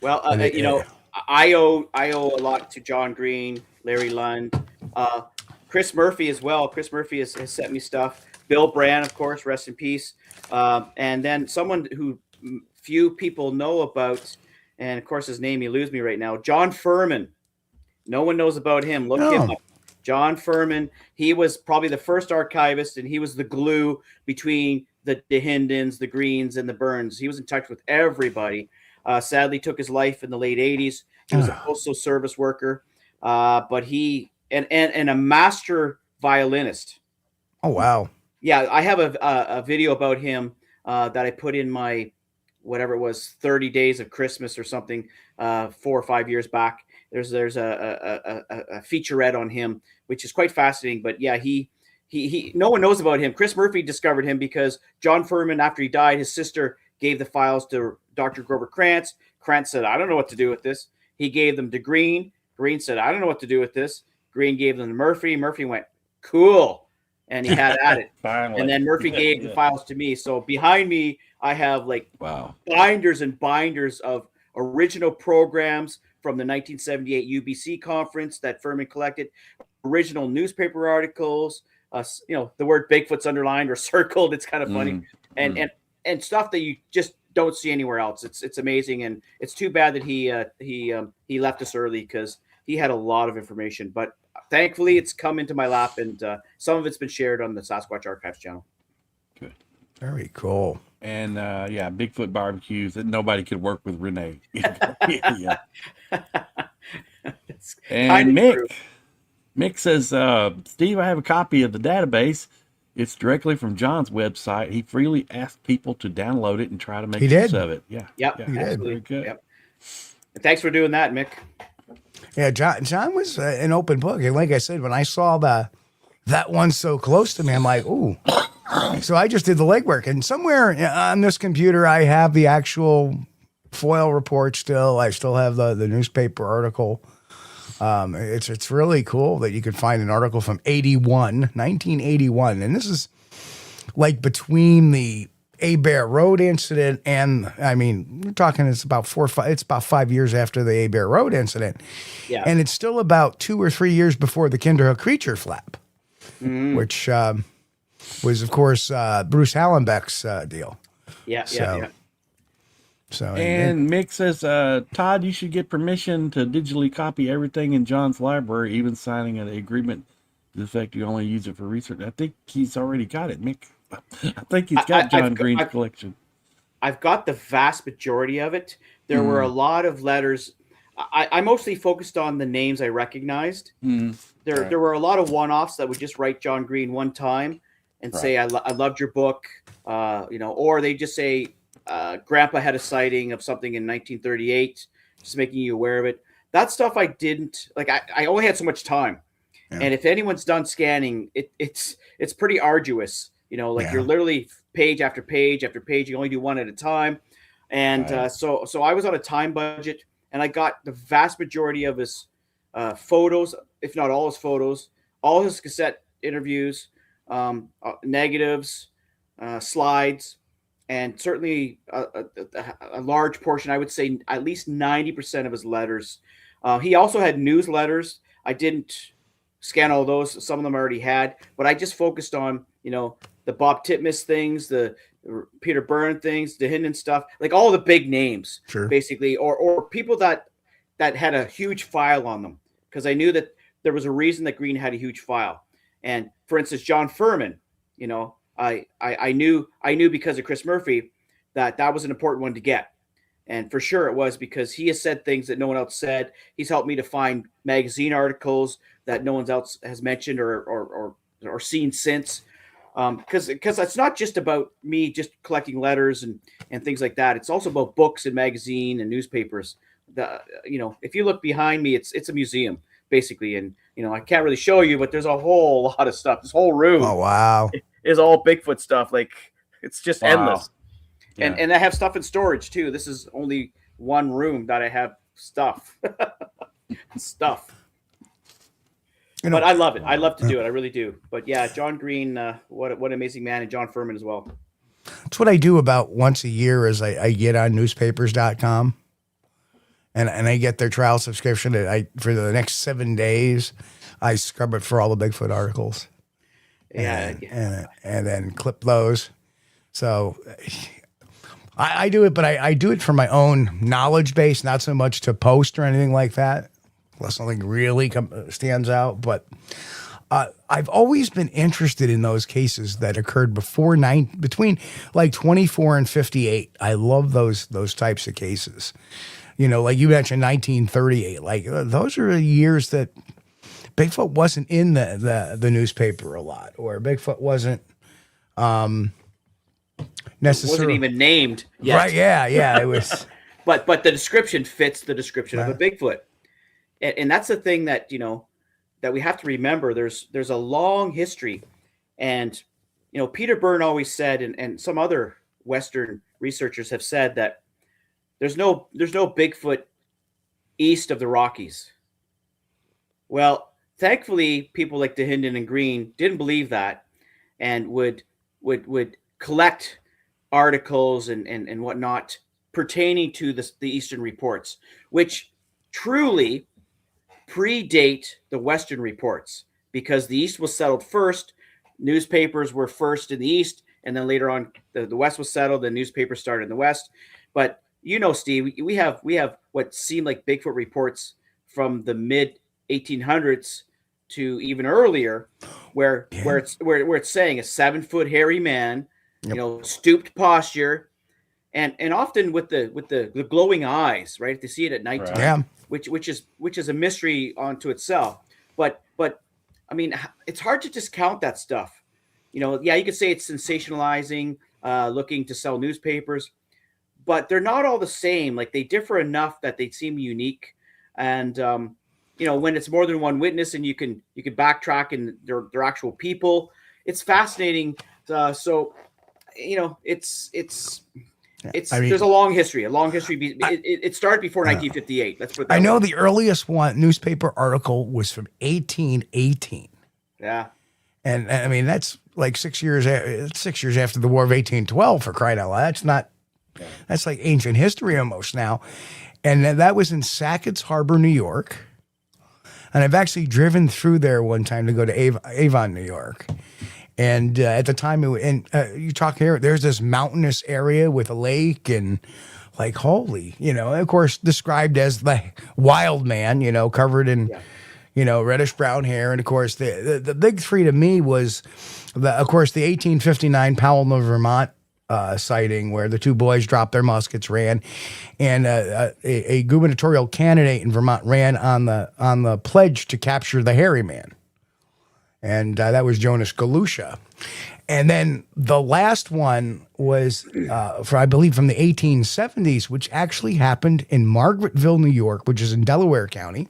Well, I owe a lot to John Green, Larry Lund, Chris Murphy as well. Chris Murphy has sent me stuff. Bill Brand, of course, rest in peace. And then someone who few people know about, and of course his name eludes me right now, John Furman. No one knows about him. Look him up. John Furman. He was probably the first archivist, and he was the glue between the DeHendens, the Greens, and the Burns. He was in touch with everybody. Sadly, took his life in the late 80s. He was a postal service worker, but he and a master violinist. Oh wow! Yeah, I have a video about him that I put in my whatever it was 30 Days of Christmas or something 4 or 5 years back. There's a featurette on him, which is quite fascinating. But yeah, he no one knows about him. Chris Murphy discovered him because John Furman, after he died, his sister gave the files to Dr. Grover Krantz. Krantz said, I don't know what to do with this. He gave them to Green. Green said, I don't know what to do with this. Green gave them to Murphy. Murphy went, cool. And he had at it. And then Murphy gave the files to me. So behind me, I have binders and binders of original programs from the 1978 UBC conference that Furman collected, original newspaper articles, the word Bigfoot's underlined or circled. It's kind of funny. And stuff that you just don't see anywhere else. It's amazing. And it's too bad that he left us early because he had a lot of information, but thankfully it's come into my lap, and some of it's been shared on the Sasquatch Archives channel. Good. Very cool. And Bigfoot barbecues that nobody could work with Renee. Yeah. And Mick says, Steve, I have a copy of the database. It's directly from John's website. He freely asked people to download it and try to make use of it. Yeah. Yep. Yeah. Absolutely. Very good. Yep. And thanks for doing that, Mick. Yeah, John was an open book. And like I said, when I saw that one so close to me, I'm like, ooh. So I just did the legwork. And somewhere on this computer, I have the actual FOIL report still. I still have the newspaper article. It's really cool that you could find an article from 1981. And this is like between the Bear Road incident and, I mean, we're talking it's about 5 years after the Bear Road incident. Yeah. And it's still about 2 or 3 years before the Kinderhook creature flap, which was, of course, Bruce Hallenbeck's deal. Yeah. So, and Mick says, Todd, you should get permission to digitally copy everything in John's library, even signing an agreement the fact you only use it for research. I think he's already got it, Mick. I think he's got John Green's collection. I've got the vast majority of it. There were a lot of letters. I mostly focused on the names I recognized. There were a lot of one-offs that would just write John Green one time and say, I loved your book, or they just say, Grandpa had a sighting of something in 1938, just making you aware of it. That stuff I didn't, like, I only had so much time. Yeah. And if anyone's done scanning, it's pretty arduous. You're literally page after page after page. You only do one at a time. And so I was on a time budget, and I got the vast majority of his photos, if not all his photos, all his cassette interviews, negatives, slides, and certainly a large portion, I would say at least 90% of his letters. He also had newsletters. I didn't scan all those. Some of them I already had, but I just focused on, the Bob Titmus things, the Peter Byrne things, the Hinden stuff, like all the big names, basically, or people that had a huge file on them, because I knew that there was a reason that Green had a huge file. And for instance, John Furman, I knew because of Chris Murphy that was an important one to get. And for sure it was, because he has said things that no one else said. He's helped me to find magazine articles that no one else has mentioned or seen since. Because it's not just about me just collecting letters and things like that. It's also about books and magazine and newspapers. If you look behind me, it's a museum basically. And, I can't really show you, but there's a whole lot of stuff. This whole room. Oh, wow. Is all Bigfoot stuff. Like, it's just endless. Yeah. And I have stuff in storage too. This is only one room that I have stuff. But I love it. I love to do it. I really do. But yeah, John Green, what an amazing man, and John Furman as well. That's what I do about once a year is I get on newspapers.com and I get their trial subscription. For the next 7 days, I scrub it for all the Bigfoot articles. And then clip those. So I do it, but I do it for my own knowledge base, not so much to post or anything like that, unless something really stands out. But I've always been interested in those cases that occurred between like 24 and 58. I love those types of cases. Like you mentioned, 1938. Like those are years that Bigfoot wasn't in the newspaper a lot, or Bigfoot wasn't necessarily wasn't even named yet. Right? Yeah, it was. but the description fits the description of a Bigfoot, and that's the thing that that we have to remember. There's a long history, and Peter Byrne always said, and some other Western researchers have said that there's no Bigfoot east of the Rockies. Well, thankfully, people like DeHinden and Green didn't believe that, and would collect articles and whatnot pertaining to the Eastern reports, which truly predate the Western reports, because the East was settled first. Newspapers were first in the East, and then later on the West was settled, and newspapers started in the West. But Steve, we have what seem like Bigfoot reports from the mid 1800s to even earlier, where it's saying a 7-foot hairy man, stooped posture, and often with the glowing eyes, right? They see it at nighttime, which is a mystery unto itself. But I mean, it's hard to discount that stuff. You could say it's sensationalizing, looking to sell newspapers, but they're not all the same. Like, they differ enough that they seem unique. And when it's more than one witness, and you can backtrack, and they're actual people, it's fascinating. So there's a long history. It started before 1958. Let's put it that I know way. the earliest newspaper article was from 1818. Yeah. And I mean, that's like 6 years after the War of 1812, for crying out loud. That's like ancient history almost now. And that was in Sackett's Harbor, New York. And I've actually driven through there one time to go to Avon, New York. And at the time, you talk here, there's this mountainous area with a lake, and of course, described as the wild man, covered in, reddish brown hair. And of course, the big three to me was, of course, the 1859 Powell, Vermont sighting where the two boys dropped their muskets, ran, and a gubernatorial candidate in Vermont ran on the pledge to capture the hairy man. And that was Jonas Galusha. And then the last one was, I believe, from the 1870s, which actually happened in Margaretville, New York, which is in Delaware County,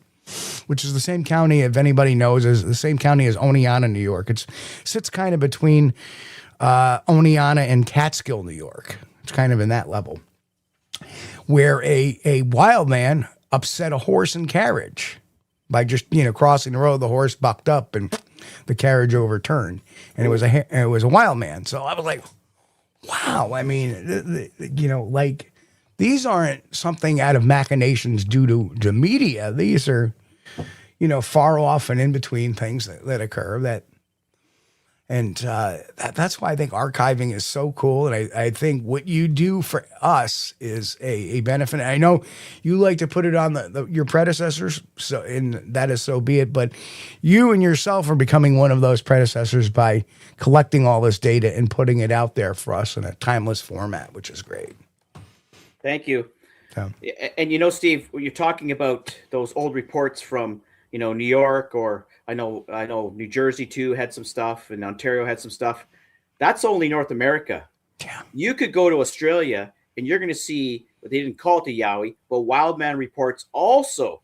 which is the same county, if anybody knows, is the same county as Oneonta, New York. It sits kind of between Oneonta and Catskill, New York. It's kind of in that level, where a wild man upset a horse and carriage by just crossing the road. The horse bucked up and the carriage overturned, and it was a wild man. So I was like, wow. I mean, like, these aren't something out of machinations due to media. These are, far off and in between things that occur. That's why I think archiving is so cool. And I think what you do for us is a benefit. And I know you like to put it on your predecessors, and that is so be it. But you and yourself are becoming one of those predecessors by collecting all this data and putting it out there for us in a timeless format, which is great. Thank you. Yeah. And Steve, when you're talking about those old reports from New York, or I know New Jersey too had some stuff, and Ontario had some stuff. That's only North America. Yeah. You could go to Australia and you're going to see, but they didn't call it the Yowie, but Wildman reports also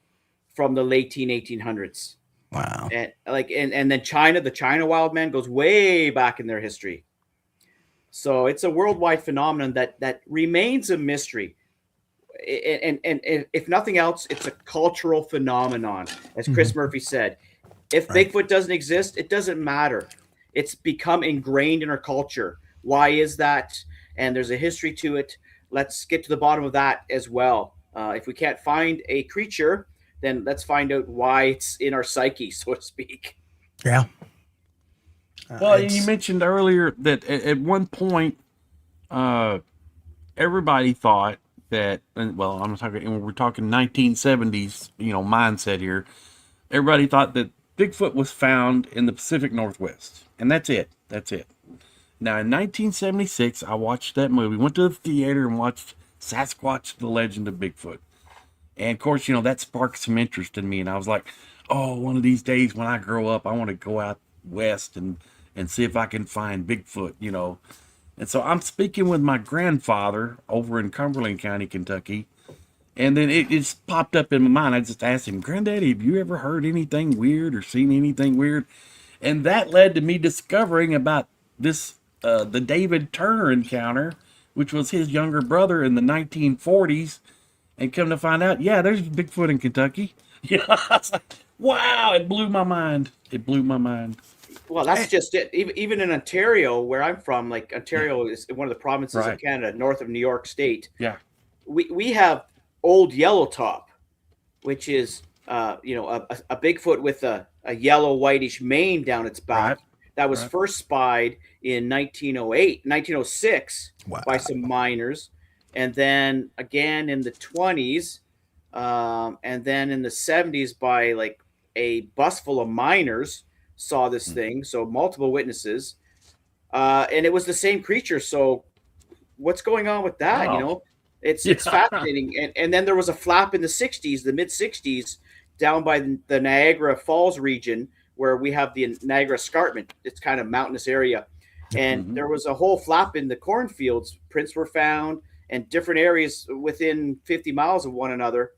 from the late 1800s. Wow. And then China, the China Wildman goes way back in their history. So it's a worldwide phenomenon that remains a mystery. And if nothing else, it's a cultural phenomenon, as Chris Murphy said. If Bigfoot doesn't exist, it doesn't matter. It's become ingrained in our culture. Why is that? And there's a history to it. Let's get to the bottom of that as well. If we can't find a creature, then let's find out why it's in our psyche, so to speak. Yeah. Well, you mentioned earlier that at one point, everybody thought that, well, we're talking 1970s, mindset here. Everybody thought that Bigfoot was found in the Pacific Northwest, and that's it. Now, in 1976, I watched that movie, went to the theater and watched Sasquatch, The Legend of Bigfoot. And of course, that sparked some interest in me, and I was like, oh, one of these days when I grow up, I want to go out west and see if I can find Bigfoot, And so I'm speaking with my grandfather over in Cumberland County, Kentucky. And then it just popped up in my mind. I just asked him, Granddaddy, have you ever heard anything weird or seen anything weird? And that led to me discovering about this, the David Turner encounter, which was his younger brother in the 1940s. And come to find out, yeah, there's Bigfoot in Kentucky. I was like, wow, it blew my mind. Well, that's just it. Even in Ontario, where I'm from, like Ontario is one of the provinces of Canada, north of New York State. Yeah. We have Old Yellowtop, which is a Bigfoot with a yellow whitish mane down its back. That was first spied in 1906 by some miners, and then again in the 20s, and then in the 70s by like a bus full of miners saw this thing. So multiple witnesses, and it was the same creature. So what's going on with that? Wow. It's fascinating. And then there was a flap in the 60s, the mid 60s, down by the Niagara Falls region, where we have the Niagara Escarpment. It's kind of mountainous area. And there was a whole flap in the cornfields. Prints were found, and different areas within 50 miles of one another.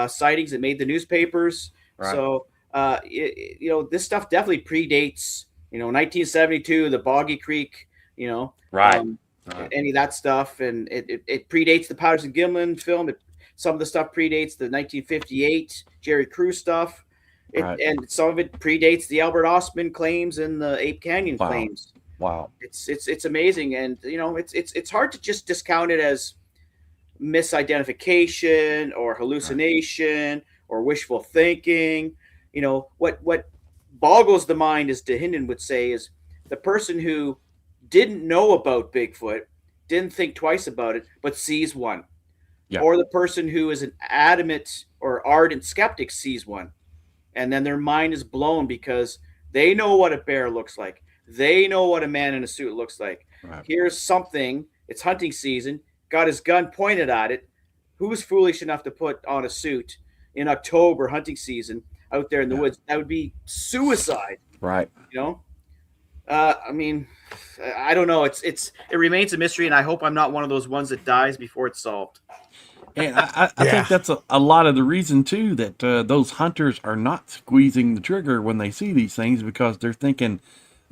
Sightings that made the newspapers. Right. So, this stuff definitely predates, 1972, the Boggy Creek, any of that stuff. And it predates the Patterson-Gimlin film. Some of the stuff predates the 1958 Jerry Crews stuff. And some of it predates the Albert Ostman claims and the Ape Canyon claims. Wow. It's amazing. And, it's hard to just discount it as misidentification or hallucination or wishful thinking. What boggles the mind, as DeHinden would say, is the person who didn't know about Bigfoot, didn't think twice about it, but sees one. Yeah. Or the person who is an adamant or ardent skeptic sees one. and then their mind is blown because they know what a bear looks like. They know what a man in a suit looks like. Right. Here's something. It's hunting season. Got his gun pointed at it. Who's foolish enough to put on a suit in October hunting season out there in the woods? That would be suicide. Right. You know? I mean, I don't know. It remains a mystery, and I hope I'm not one of those ones that dies before it's solved. And I think that's a lot of the reason, too, that those hunters are not squeezing the trigger when they see these things, because they're thinking,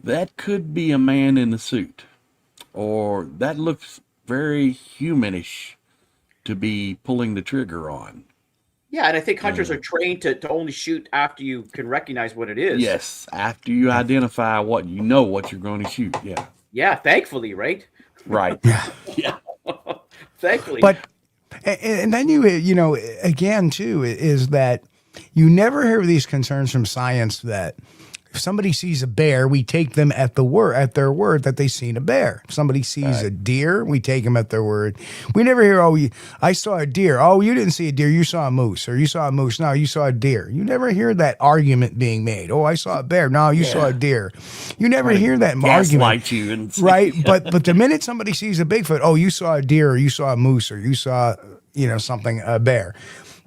that could be a man in a suit, or that looks very humanish to be pulling the trigger on. Yeah, and I think hunters are trained to only shoot after you can recognize what it is. Yes, after you identify what you're going to shoot. Yeah. Yeah, thankfully, right? Right. Yeah. Thankfully. But and then you know, again too, is that you never hear these concerns from science that if somebody sees a bear, we take them at their word that they've seen a bear. If somebody sees a deer, we take them at their word. We never hear, I saw a deer. Oh, you didn't see a deer, you saw a moose. Or you saw a moose. No, you saw a deer. You never hear that argument being made. Oh, I saw a bear. No, you saw a deer. You never hear that argument. Gaslight you and right? But the minute somebody sees a Bigfoot, oh, you saw a deer, or you saw a moose, or you saw, something, a bear.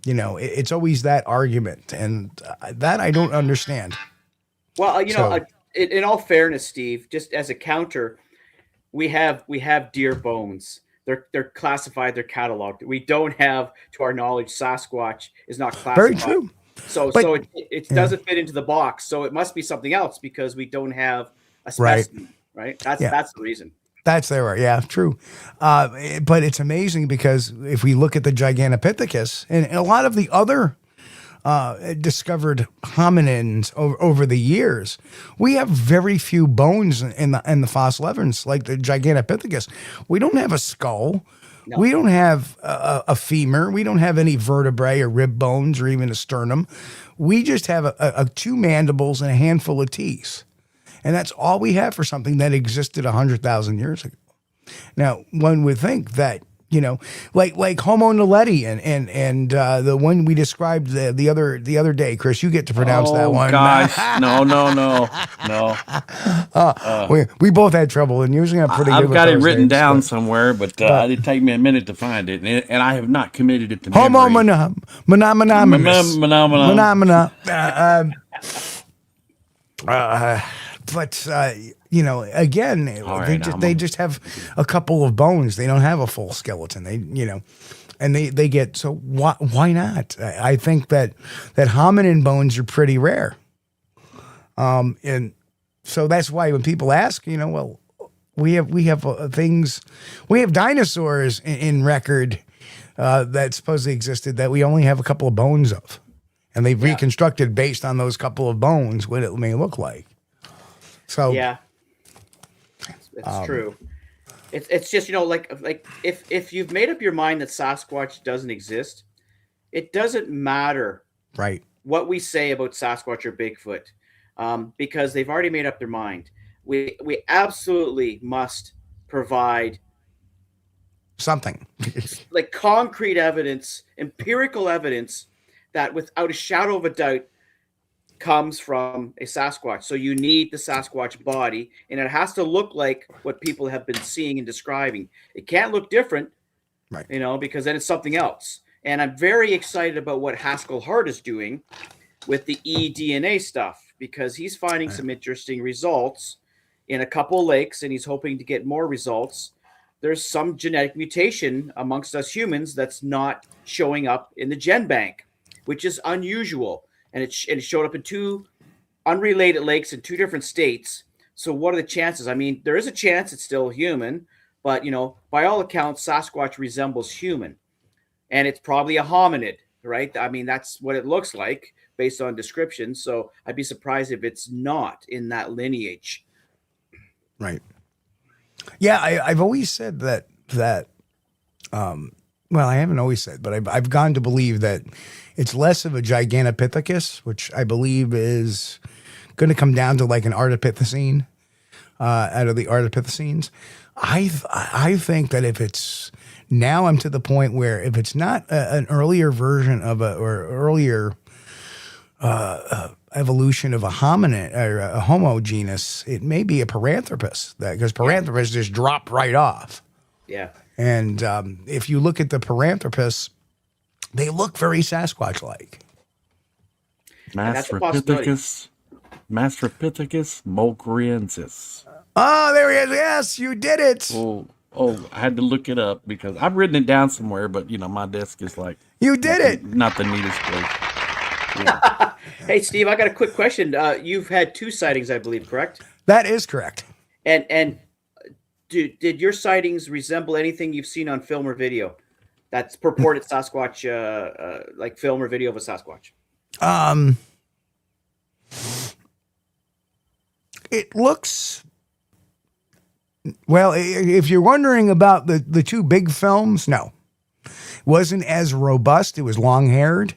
It's always that argument. And that I don't understand. Well, in all fairness, Steve, just as a counter, we have deer bones. They're classified, they're cataloged. We don't have, to our knowledge, Sasquatch is not classified. Very true. So it doesn't fit into the box. So it must be something else because we don't have a specimen, right? That's the reason. That's there, yeah, true. But it's amazing because if we look at the Gigantopithecus and a lot of the other discovered hominins over the years, we have very few bones in the fossil evidence, like the Gigantopithecus. We don't have a skull. No. We don't have a femur. We don't have any vertebrae or rib bones or even a sternum. We just have a two mandibles and a handful of teeth. And that's all we have for something that existed 100,000 years ago. Now, one would think that, like Homo naledi and the one we described the other day, Chris, you get to pronounce that one. Oh gosh, no. We both had trouble, and usually I'm pretty good. I've got it written down somewhere, but it did take me a minute to find it, and I have not committed it to memory. Homo But again, they just have a couple of bones. They don't have a full skeleton. And they get, so why not? I think that hominin bones are pretty rare. And so that's why when people ask, well, we have things, we have dinosaurs in record that supposedly existed that we only have a couple of bones of, and they've reconstructed based on those couple of bones what it may look like. So yeah, it's true. It's just like if you've made up your mind that Sasquatch doesn't exist, it doesn't matter right what we say about Sasquatch or Bigfoot, because they've already made up their mind. We absolutely must provide something like concrete evidence, empirical evidence that without a shadow of a doubt comes from a Sasquatch. So you need the Sasquatch body, and it has to look like what people have been seeing and describing. It can't look different, right? Because then it's something else. And I'm very excited about what Haskell Hart is doing with the eDNA stuff, because he's finding some interesting results in a couple of lakes, and he's hoping to get more results. There's some genetic mutation amongst us humans that's not showing up in the gen bank, which is unusual. And it showed up in two unrelated lakes in two different states. So what are the chances? I mean, there is a chance it's still human, but, by all accounts, Sasquatch resembles human. And it's probably a hominid, right? I mean, that's what it looks like based on description. So I'd be surprised if it's not in that lineage. Right. Yeah, I've always said that well, I haven't always said, but I've gone to believe that it's less of a Gigantopithecus, which I believe is going to come down to like an Ardipithecine out of the Ardipithecines. I think that if it's now, I'm to the point where if it's not an earlier version of or earlier evolution of a hominid or a Homo genus, it may be a Paranthropus, because Paranthropus just dropped right off. Yeah. And if you look at the Paranthropus, they look very Sasquatch-like. Mastrapithecus mulgariensis. Oh, there he is. Yes, you did it. Oh, I had to look it up because I've written it down somewhere, but my desk is like you did it. Not the neatest place. Yeah. Hey, Steve, I got a quick question. You've had 2 sightings, I believe, correct? That is correct. And did your sightings resemble anything you've seen on film or video? That's purported Sasquatch, like film or video of a Sasquatch. It looks, well, if you're wondering about the 2 big films, no. It wasn't as robust. It was long-haired,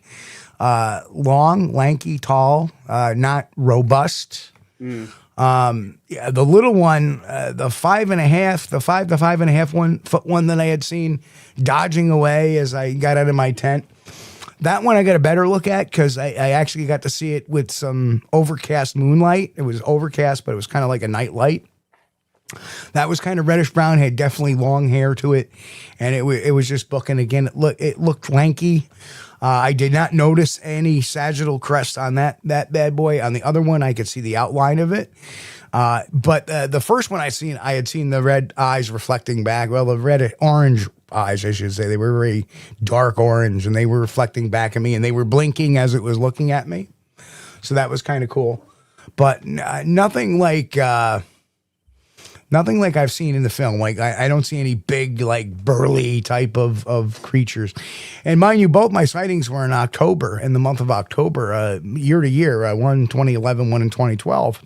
long, lanky, tall, not robust. Yeah, the little one, the 5 to 5.5 foot one that I had seen dodging away as I got out of my tent. That one I got a better look at because I actually got to see it with some overcast moonlight. It was overcast, but it was kind of like a night light. That was kind of reddish brown, had definitely long hair to it, and it was just booking again. It looked lanky. I did not notice any sagittal crest on that bad boy. On the other one, I could see the outline of it. But the first one I had seen the red eyes reflecting back. Well, the red orange eyes, I should say. They were very dark orange, and they were reflecting back at me, and they were blinking as it was looking at me. So that was kind of cool. But nothing like I've seen in the film. Like I don't see any big, like burly type of creatures. And mind you, both my sightings were in October, in the month of October, year to year. One in 2011, one in 2012.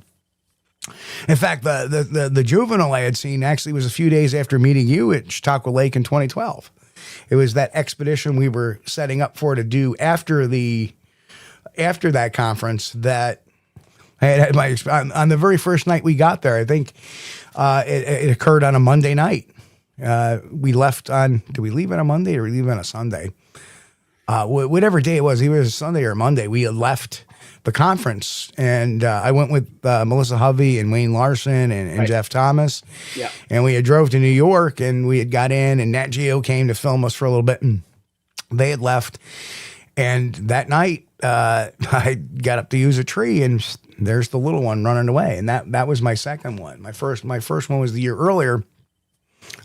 In fact, the juvenile I had seen actually was a few days after meeting you at Chautauqua Lake in 2012. It was that expedition we were setting up for to do after that conference that I had my on the very first night we got there. I think it occurred on a Monday night. We left on. Did we leave on a Monday or we leave on a Sunday? Whatever day it was, either it was Sunday or Monday. We had left the conference, and I went with Melissa Hovey and Wayne Larson and right. Jeff Thomas. Yeah. And we had drove to New York, and we had got in, and Nat Geo came to film us for a little bit, and they had left. And that night, I got up to use a tree, and there's the little one running away. And that was my second one. My first one was the year earlier.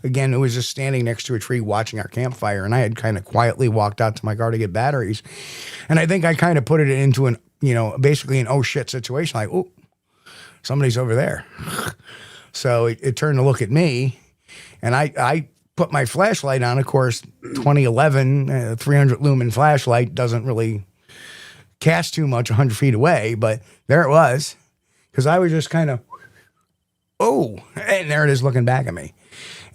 Again, it was just standing next to a tree watching our campfire, and I had kind of quietly walked out to my car to get batteries. And I think I kind of put it into an, basically an oh shit situation, like, oh, somebody's over there. So it turned to look at me, and I put my flashlight on. Of course, 2011, 300 lumen flashlight doesn't really cast too much 100 feet away, but there it was, because I was just kind of, oh, and there it is looking back at me.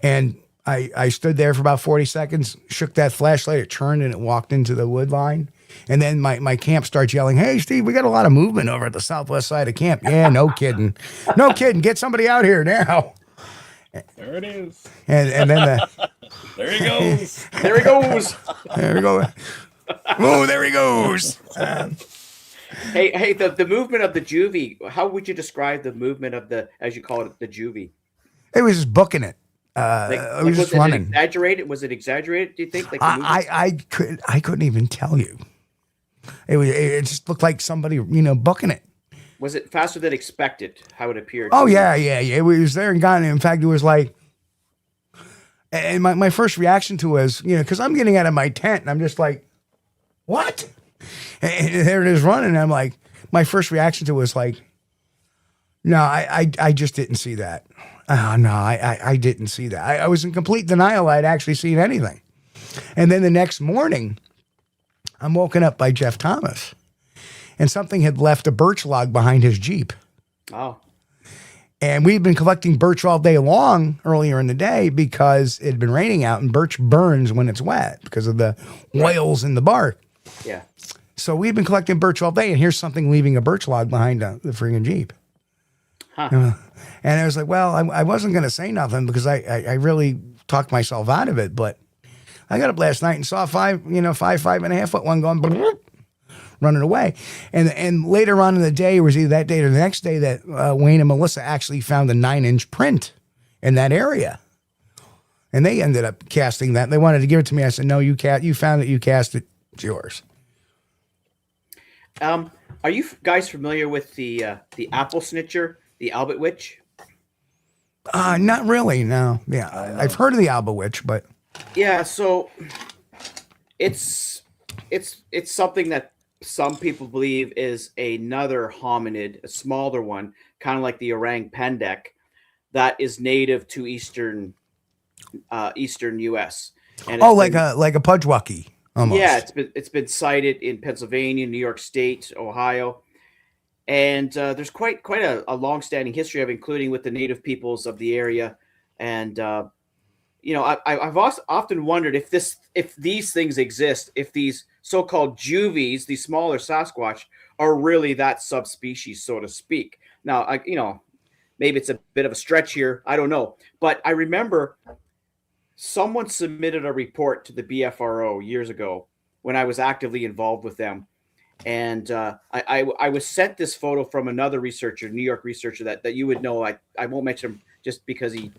And I stood there for about 40 seconds, shook that flashlight, it turned, and it walked into the wood line. And then my camp starts yelling, "Hey, Steve, we got a lot of movement over at the southwest side of camp." Yeah, no kidding. No kidding. Get somebody out here now. There it is. And then there he goes. There he goes. There we go. Oh, there he goes. Hey, the movement of the juvie, how would you describe the movement of the, as you call it, the juvie? It was just booking it. It was just running. Exaggerated? Was it exaggerated? Do you think? Like I couldn't even tell you. It just looked like somebody booking it. Was it faster than expected? How it appeared? Oh yeah. It was there and gone. In fact, it was like, and my first reaction to it was because I'm getting out of my tent and I'm just like, what? And there it is running. And I'm like, my first reaction to it was like, no, I just didn't see that. Oh, no, I didn't see that. I was in complete denial I'd actually seen anything. And then the next morning, I'm woken up by Jeff Thomas, and something had left a birch log behind his Jeep. Oh. And we'd been collecting birch all day long earlier in the day because it had been raining out, and birch burns when it's wet because of the oils in the bark. Yeah. So we'd been collecting birch all day, and here's something leaving a birch log behind the friggin' Jeep. Huh. And I was like, well, I wasn't going to say nothing because I really talked myself out of it. But I got up last night and saw 5.5 foot one going running away. And later on in the day, it was either that day or the next day, that Wayne and Melissa actually found a 9-inch print in that area. And they ended up casting that. They wanted to give it to me. I said, no, you found it, you cast it, it's yours. Are you guys familiar with the apple snitcher, the Albert Witch? Not really, no. Yeah, I've heard of the Alba Witch, but yeah. So it's something that some people believe is another hominid, a smaller one, kind of like the orang pendek, that is native to eastern U.S. And like a Pudgewucky. Almost. Yeah, it's been cited in Pennsylvania, New York State, Ohio, and there's quite a long-standing history of, including with the native peoples of the area. And I've often wondered if these things exist, if these so-called juvies, these smaller Sasquatch, are really that subspecies, so to speak. Now, maybe it's a bit of a stretch here. I don't know, but I remember someone submitted a report to the BFRO years ago when I was actively involved with them. And I was sent this photo from another researcher, New York researcher that you would know. I won't mention him just because he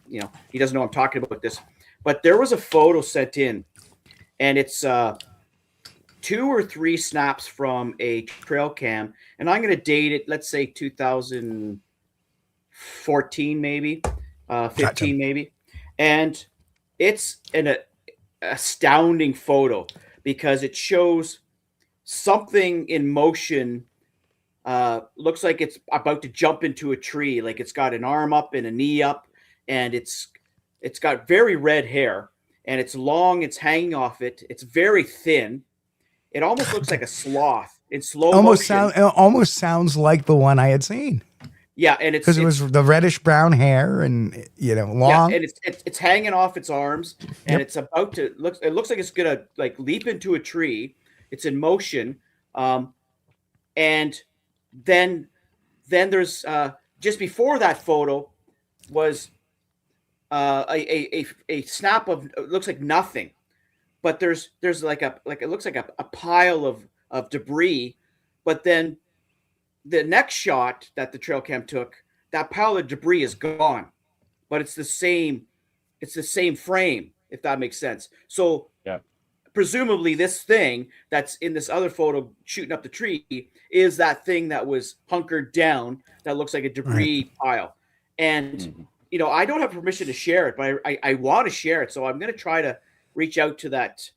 doesn't know I'm talking about this. But there was a photo sent in, and it's 2 or 3 snaps from a trail cam. And I'm going to date it, let's say 2014, maybe 15, maybe. And it's an astounding photo because it shows something in motion. Looks like it's about to jump into a tree. Like it's got an arm up and a knee up, and it's got very red hair, and it's long. It's hanging off it. It's very thin. It almost looks like a sloth in slow motion. It almost sounds like the one I had seen. Yeah, and because it was the reddish brown hair and long. Yeah, and it's hanging off its arms, and it's about to look. It looks like it's gonna like leap into a tree. It's in motion, and then there's just before that photo was a snap of, it looks like nothing, but there's like it looks like a pile of debris, but then the next shot that the trail cam took, that pile of debris is gone, but it's the same frame, if that makes sense. So yeah, presumably this thing that's in this other photo shooting up the tree is that thing that was hunkered down that looks like a debris pile. And I don't have permission to share it, but I want to share it. So I'm going to try to reach out to that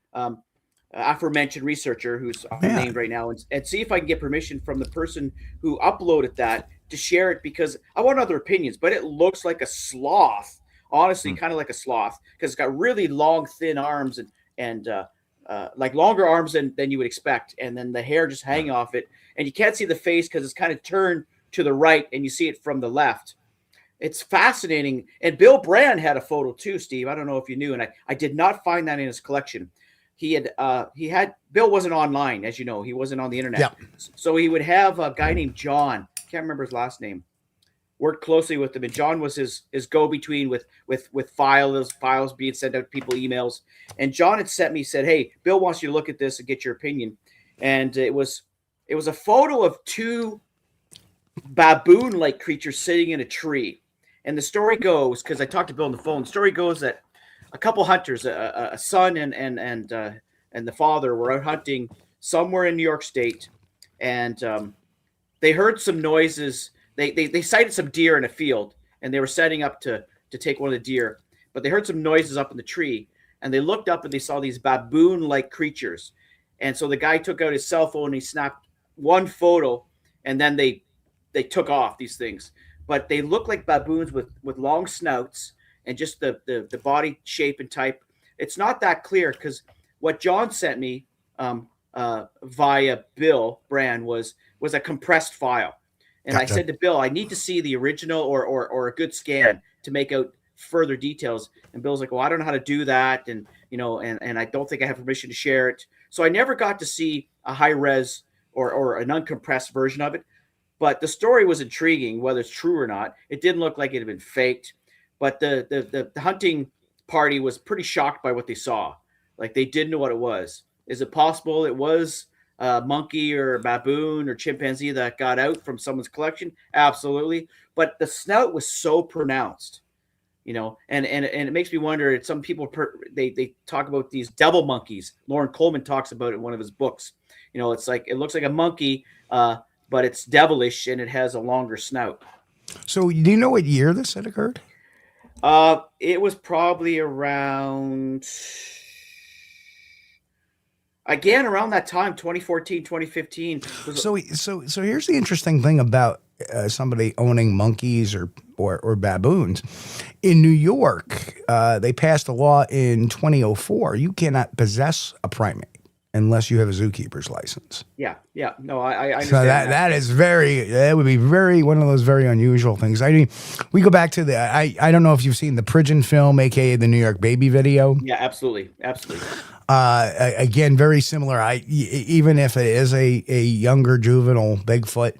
aforementioned researcher who's named right now and see if I can get permission from the person who uploaded that to share it, because I want other opinions. But it looks like a sloth, honestly, kind of like a sloth, because it's got really long, thin arms and like longer arms than you would expect, and then the hair just hanging off it, and you can't see the face because it's kind of turned to the right, and you see it from the left. It's fascinating. And Bill Brand had a photo too, Steve. I don't know if you knew, and I did not find that in his collection. Bill wasn't online, as you know, he wasn't on the internet. Yep. So he would have a guy named John, can't remember his last name, worked closely with him. And John was his go-between with files being sent out to people, emails. And John had said, hey, Bill wants you to look at this and get your opinion. And it was a photo of 2 baboon-like creatures sitting in a tree. And the story goes, because I talked to Bill on the phone, the story goes that a couple hunters, a son and the father, were out hunting somewhere in New York State, and they heard some noises. They sighted some deer in a field, and they were setting up to take one of the deer, but they heard some noises up in the tree, and they looked up and they saw these baboon-like creatures. And so the guy took out his cell phone and he snapped one photo, and then they took off these things. But they look like baboons with long snouts, and just the body shape and type. It's not that clear, because what John sent me via Bill Brand was a compressed file. And gotcha. I said to Bill, I need to see the original or a good scan to make out further details. And Bill's like, well, I don't know how to do that. And, and I don't think I have permission to share it. So I never got to see a high res or an uncompressed version of it. But the story was intriguing, whether it's true or not. It didn't look like it had been faked. But the hunting party was pretty shocked by what they saw. Like, they didn't know what it was. Is it possible it was monkey or baboon or chimpanzee that got out from someone's collection? Absolutely. But the snout was so pronounced, and it makes me wonder. Some people they talk about these devil monkeys. Lauren Coleman talks about it in one of his books. It's like, it looks like a monkey, but it's devilish and it has a longer snout. So, do you know what year this had occurred? It was probably around, again, around that time, 2014, 2015. So here's the interesting thing about somebody owning monkeys or baboons. In New York, they passed a law in 2004. You cannot possess a primate unless you have a zookeeper's license. Yeah. No, I understand. So that would be very one of those very unusual things. I mean, we go back to I don't know if you've seen the Pridgeon film, aka the New York Baby video. Yeah, absolutely. Again, very similar. Even if it is a younger juvenile Bigfoot,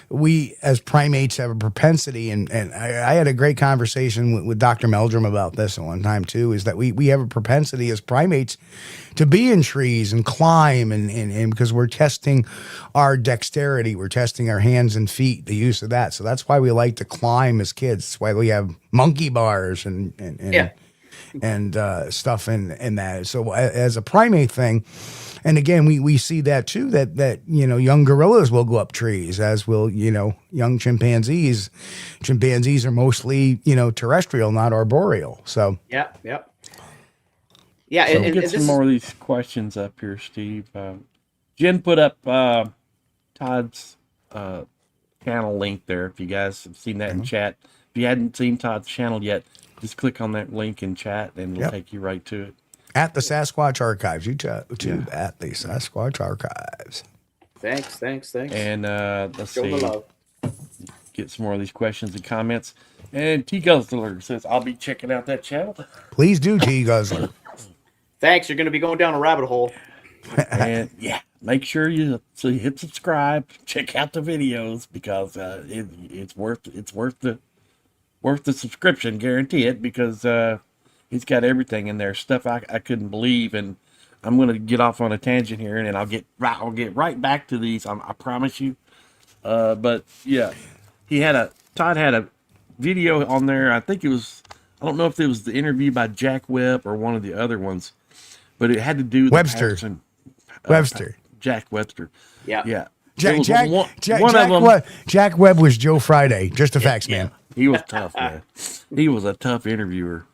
we as primates have a propensity, and I had a great conversation with Dr. Meldrum about this at one time too, is that we have a propensity as primates to be in trees and climb and because we're testing our dexterity, we're testing our hands and feet, the use of that. So that's why we like to climb as kids. That's why we have monkey bars and stuff in that. So as a primate thing, and again, we see that too, that young gorillas will go up trees, as will, young chimpanzees. Chimpanzees are mostly, terrestrial, not arboreal. So yeah. So get some more of these questions up here, Steve. Jen put up Todd's channel link there. If you guys have seen that in chat, if you hadn't seen Todd's channel yet, just click on that link in chat, and it'll take you right to it. At the Sasquatch Archives, YouTube at the Sasquatch Archives. Thanks. And let's Show see. the love. Get some more of these questions and comments. And T Guzzler says, "I'll be checking out that channel." Please do, T Guzzler. Thanks. You're going to be going down a rabbit hole. And make sure you hit subscribe. Check out the videos, because it's worth the subscription. Guarantee it, because he's got everything in there. Stuff I couldn't believe. And I'm going to get off on a tangent here, and then I'll get right back to these. I promise you. But yeah, Todd had a video on there. I think it was, I don't know if it was the interview by Jack Webb or one of the other ones, but it had to do with Webster. Jack Webster. Yeah. Jack Webb was Joe Friday, just a facts man. He was tough, man. He was a tough interviewer.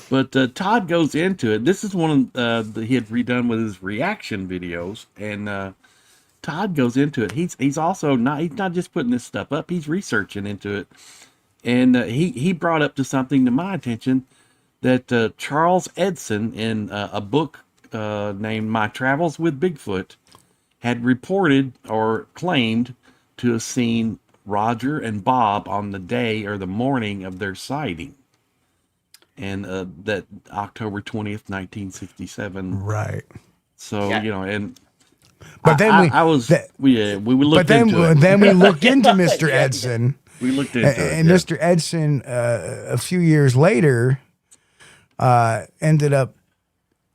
But Todd goes into it. This is one of he had redone with his reaction videos, and Todd goes into it. He's also he's not just putting this stuff up. He's researching into it, and he brought up to something to my attention that Charles Edson, in a book named My Travels with Bigfoot, had reported or claimed to have seen Roger and Bob on the day or the morning of their sighting. And that October 20th, 1967. Right. So, and but then we looked into it. Then we looked into Mr. Edson. We looked into it. And Mr. Edson, a few years later, ended up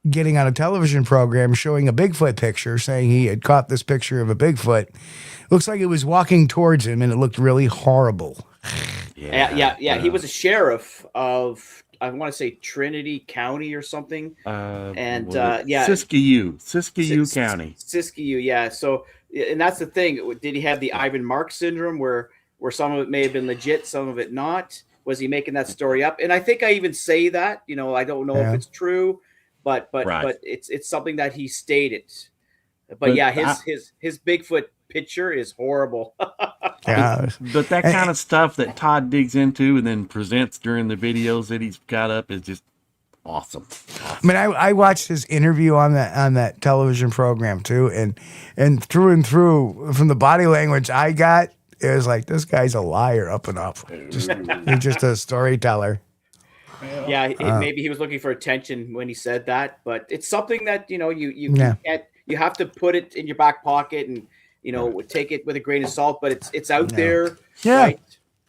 getting on a television program showing a Bigfoot picture, saying he had caught this picture of a Bigfoot. Looks like it was walking towards him, and it looked really horrible. Yeah. He was a sheriff of, I want to say, Trinity County or something. Siskiyou County. Siskiyou, yeah. So, and that's the thing. Did he have the Ivan Mark syndrome, where some of it may have been legit, some of it not? Was he making that story up? And I think I even say that. I don't know if it's true, but it's something that he stated. But his Bigfoot picture is horrible. But that kind of stuff that Todd digs into and then presents during the videos that he's got up is just awesome. I mean, I watched his interview on that television program too, and through, from the body language I got, it was like, this guy's a liar up and up. He's just a storyteller. Yeah, maybe he was looking for attention when he said that, but it's something that you have to put it in your back pocket and take it with a grain of salt. But it's out there, right?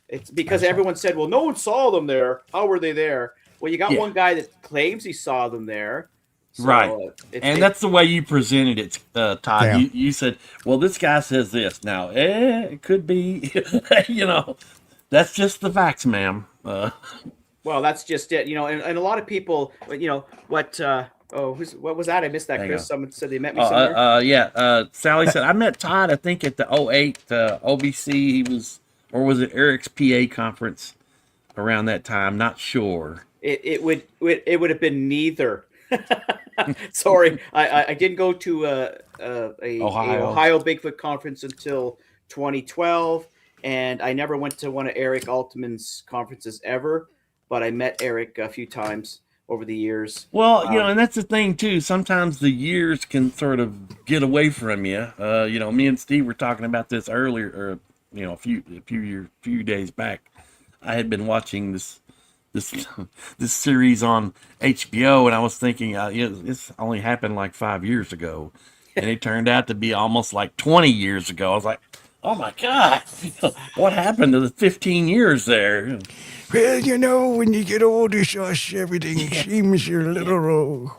It's because everyone said, well, no one saw them there. How were they there? Well, you got one guy that claims he saw them there. So, Right. And that's the way you presented it, Todd. Yeah. You said, well, this guy says this. Now, it could be, that's just the facts, ma'am. well, that's just it, and a lot of people, what was that? I missed that, Hang Chris. on. Someone said they met me somewhere. Yeah. Sally said, I met Todd, I think, at the '08 OBC. He was, or was it Eric's PA conference around that time? Not sure. It would have been neither. Sorry, I didn't go to a Ohio Bigfoot conference until 2012, and I never went to one of Eric Altman's conferences ever. But I met Eric a few times over the years. Well, and that's the thing too. Sometimes the years can sort of get away from you. Me and Steve were talking about this earlier, or a few days back. I had been watching this series on HBO, and I was thinking, this only happened like 5 years ago, and it turned out to be almost like 20 years ago. I was like, oh my God, what happened to the 15 years there? Well, when you get older, Josh, everything seems a little wrong.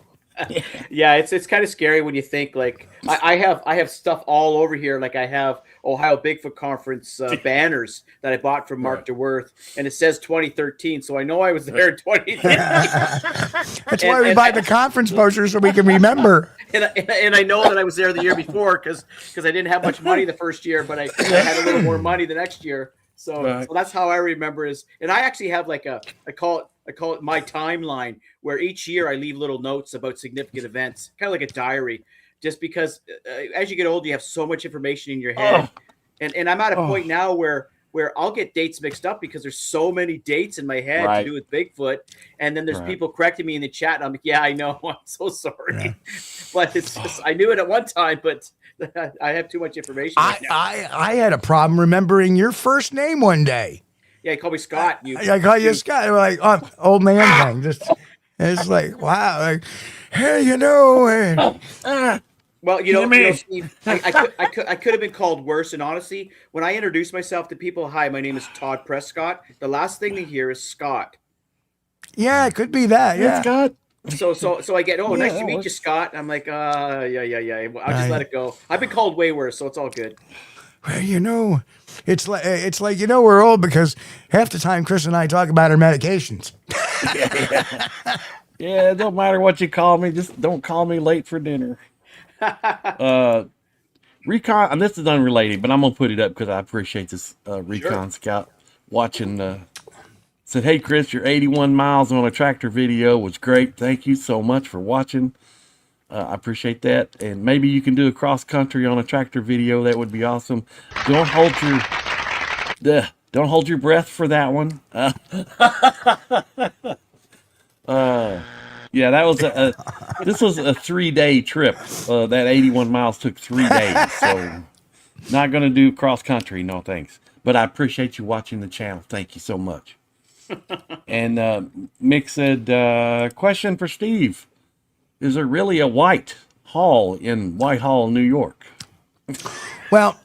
Yeah, it's kind of scary when you think like I have stuff all over here. Like I have Ohio Bigfoot Conference banners that I bought from Mark DeWorth, and it says 2013, so I know I was there in 2013. That's why we buy the conference posters so we can remember. And I know that I was there the year before because I didn't have much money the first year, but I had a little more money the next year. So that's how I remember is, and I actually have like I call it my timeline, where each year I leave little notes about significant events, kind of like a diary, just because as you get older, you have so much information in your head. And I'm at a point now where I'll get dates mixed up because there's so many dates in my head to do with Bigfoot. And then there's people correcting me in the chat. And I'm like, yeah, I know. I'm so sorry. Yeah. But it's just, I knew it at one time, but I have too much information. I had a problem remembering your first name one day. Yeah, you call me Scott. I call you Scott. I'm like, old man thing. It's like, wow. Like, hey, Well, Steve, I could have been called worse. And honestly, when I introduce myself to people, hi, my name is Todd Prescott, the last thing they hear is Scott. Yeah, it could be that. Yeah, Scott. So I get, nice to meet you, Scott. I'm like, yeah. I'll just let it go. I've been called way worse, so it's all good. Well, it's like we're old because half the time Chris and I talk about our medications. Yeah, it don't matter what you call me, just don't call me late for dinner. Recon, and this is unrelated, but I'm gonna put it up because I appreciate this. Recon Scout watching said, "Hey Chris, your 81 miles on a tractor video was great. Thank you so much for watching. I appreciate that. And maybe you can do a cross country on a tractor video. That would be awesome. Don't hold your breath for that one." Yeah, that was this was a 3-day trip. That 81 miles took 3 days. So not going to do cross country. No, thanks. But I appreciate you watching the channel. Thank you so much. And Mick said, question for Steve. Is there really a White Hall in Whitehall, New York? Well,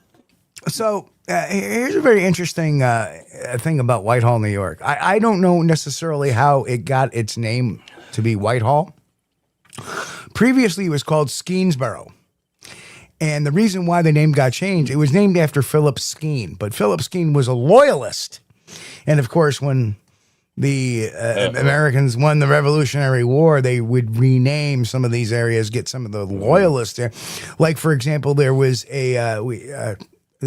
so here's a very interesting thing about Whitehall, New York. I don't know necessarily how it got its name to be Whitehall. Previously, it was called Skenesboro. And the reason why the name got changed, it was named after Philip Skene. But Philip Skene was a loyalist. And of course, when the Americans won the Revolutionary War, they would rename some of these areas, get some of the loyalists there. Like, for example, there was there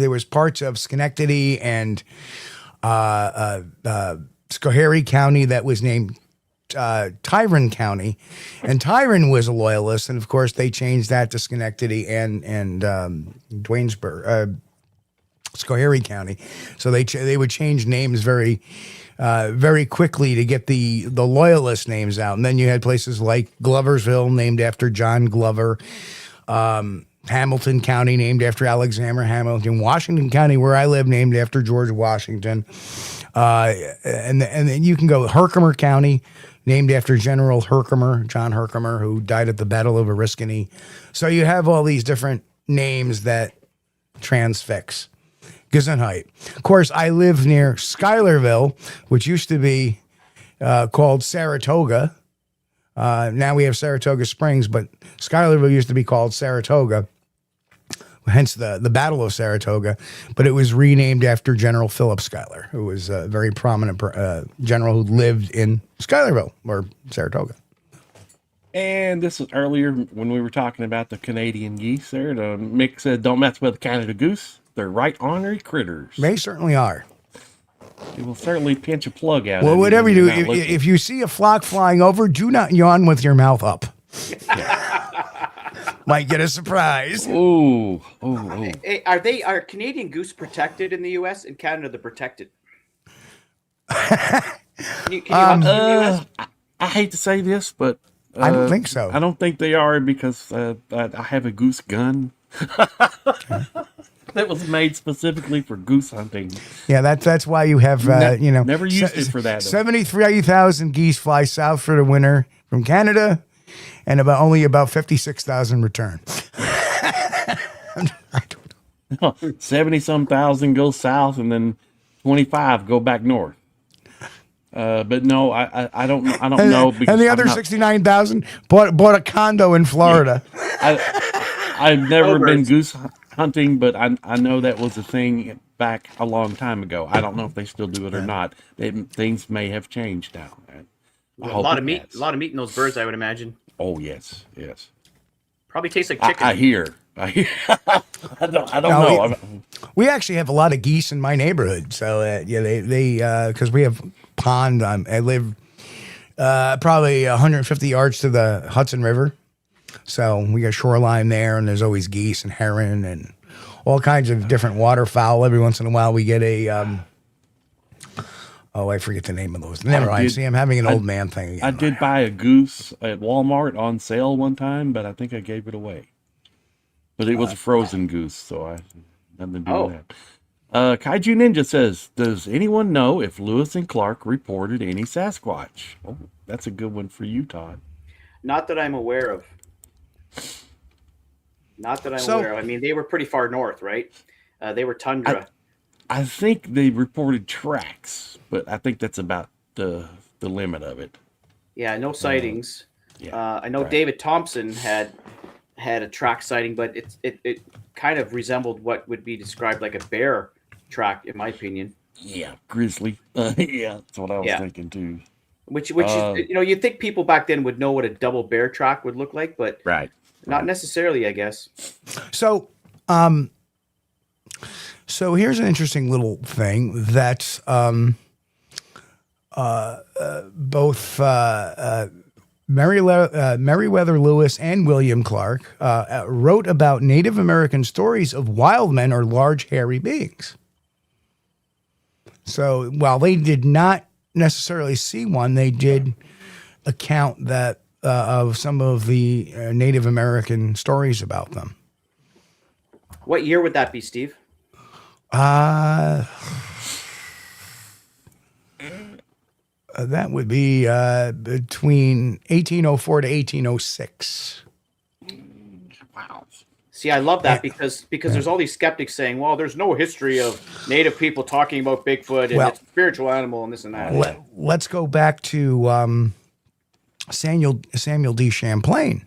was parts of Schenectady and Schoharie County that was named Tyrone County, and Tyrone was a loyalist, and of course they changed that to Schenectady and Dwaynesburg, Schoharie County. So they would change names very quickly to get the loyalist names out. And then you had places like Gloversville, named after John Glover, Hamilton County, named after Alexander Hamilton, Washington County, where I live, named after George Washington, and then you can go Herkimer County, named after General Herkimer, John Herkimer, who died at the Battle of Oriskany. So you have all these different names that transfix. Gesundheit. Of course, I live near Schuylerville, which used to be called Saratoga. Now we have Saratoga Springs, but Schuylerville used to be called Saratoga, hence the Battle of Saratoga, but it was renamed after General Philip Schuyler, who was a very prominent general who lived in Schuylerville or Saratoga. And this was earlier when we were talking about the Canadian geese there. Mick said, don't mess with the Canada goose. They're right ornery critters. They certainly are. It will certainly pinch a plug out. Well, whatever you do, if you see a flock flying over, do not yawn with your mouth up. Might get a surprise. Ooh. Hey, are Canadian goose protected in the U.S.? In Canada, they're protected. Can you hunt them in the U.S.? I hate to say this, but I don't think so. I don't think they are because I have a goose gun that was made specifically for goose hunting. Yeah, that's why you have never used it for that. 73,000 geese fly south for the winter from Canada, and only about 56,000 return. 70-some thousand go south, and then 25 go back north. But no, I don't know. And the other 69,000 bought a condo in Florida. I've never been goose hunting, but I know that was a thing back a long time ago. I don't know if they still do it or not. Things may have changed now. A lot of meat in those birds, I would imagine. Oh yes. Probably tastes like chicken. I hear. I don't know. We actually have a lot of geese in my neighborhood. So they because we have pond. I live probably 150 yards to the Hudson River. So we got shoreline there, and there's always geese and heron and all kinds of different waterfowl. Every once in a while, we get a I forget the name of those. Never mind. See, I'm having an old man thing again. I did buy a goose at Walmart on sale one time, but I think I gave it away. But it was a frozen goose, so I had nothing to do with that. Kaiju Ninja says, does anyone know if Lewis and Clark reported any Sasquatch? Oh, that's a good one for you, Todd. Not that I'm aware of. Aware of. I mean, they were pretty far north, right? They were tundra. I think they reported tracks, but I think that's about the limit of it. Yeah, no sightings. I know David Thompson had a track sighting, but it kind of resembled what would be described like a bear track, in my opinion. Yeah, grizzly. Yeah, that's what I was thinking too. Which is, you'd think people back then would know what a double bear track would look like, but not necessarily, I guess. So, so here's an interesting little thing that both Meriwether Lewis and William Clark wrote about Native American stories of wild men or large hairy beings. So while they did not necessarily see one, they did account that of some of the Native American stories about them. What year would that be, Steve? That would be between 1804 to 1806. Wow. See, I love that because there's all these skeptics saying, well, there's no history of Native people talking about Bigfoot and it's a spiritual animal and this and that. Let's go back to Samuel D. Champlain,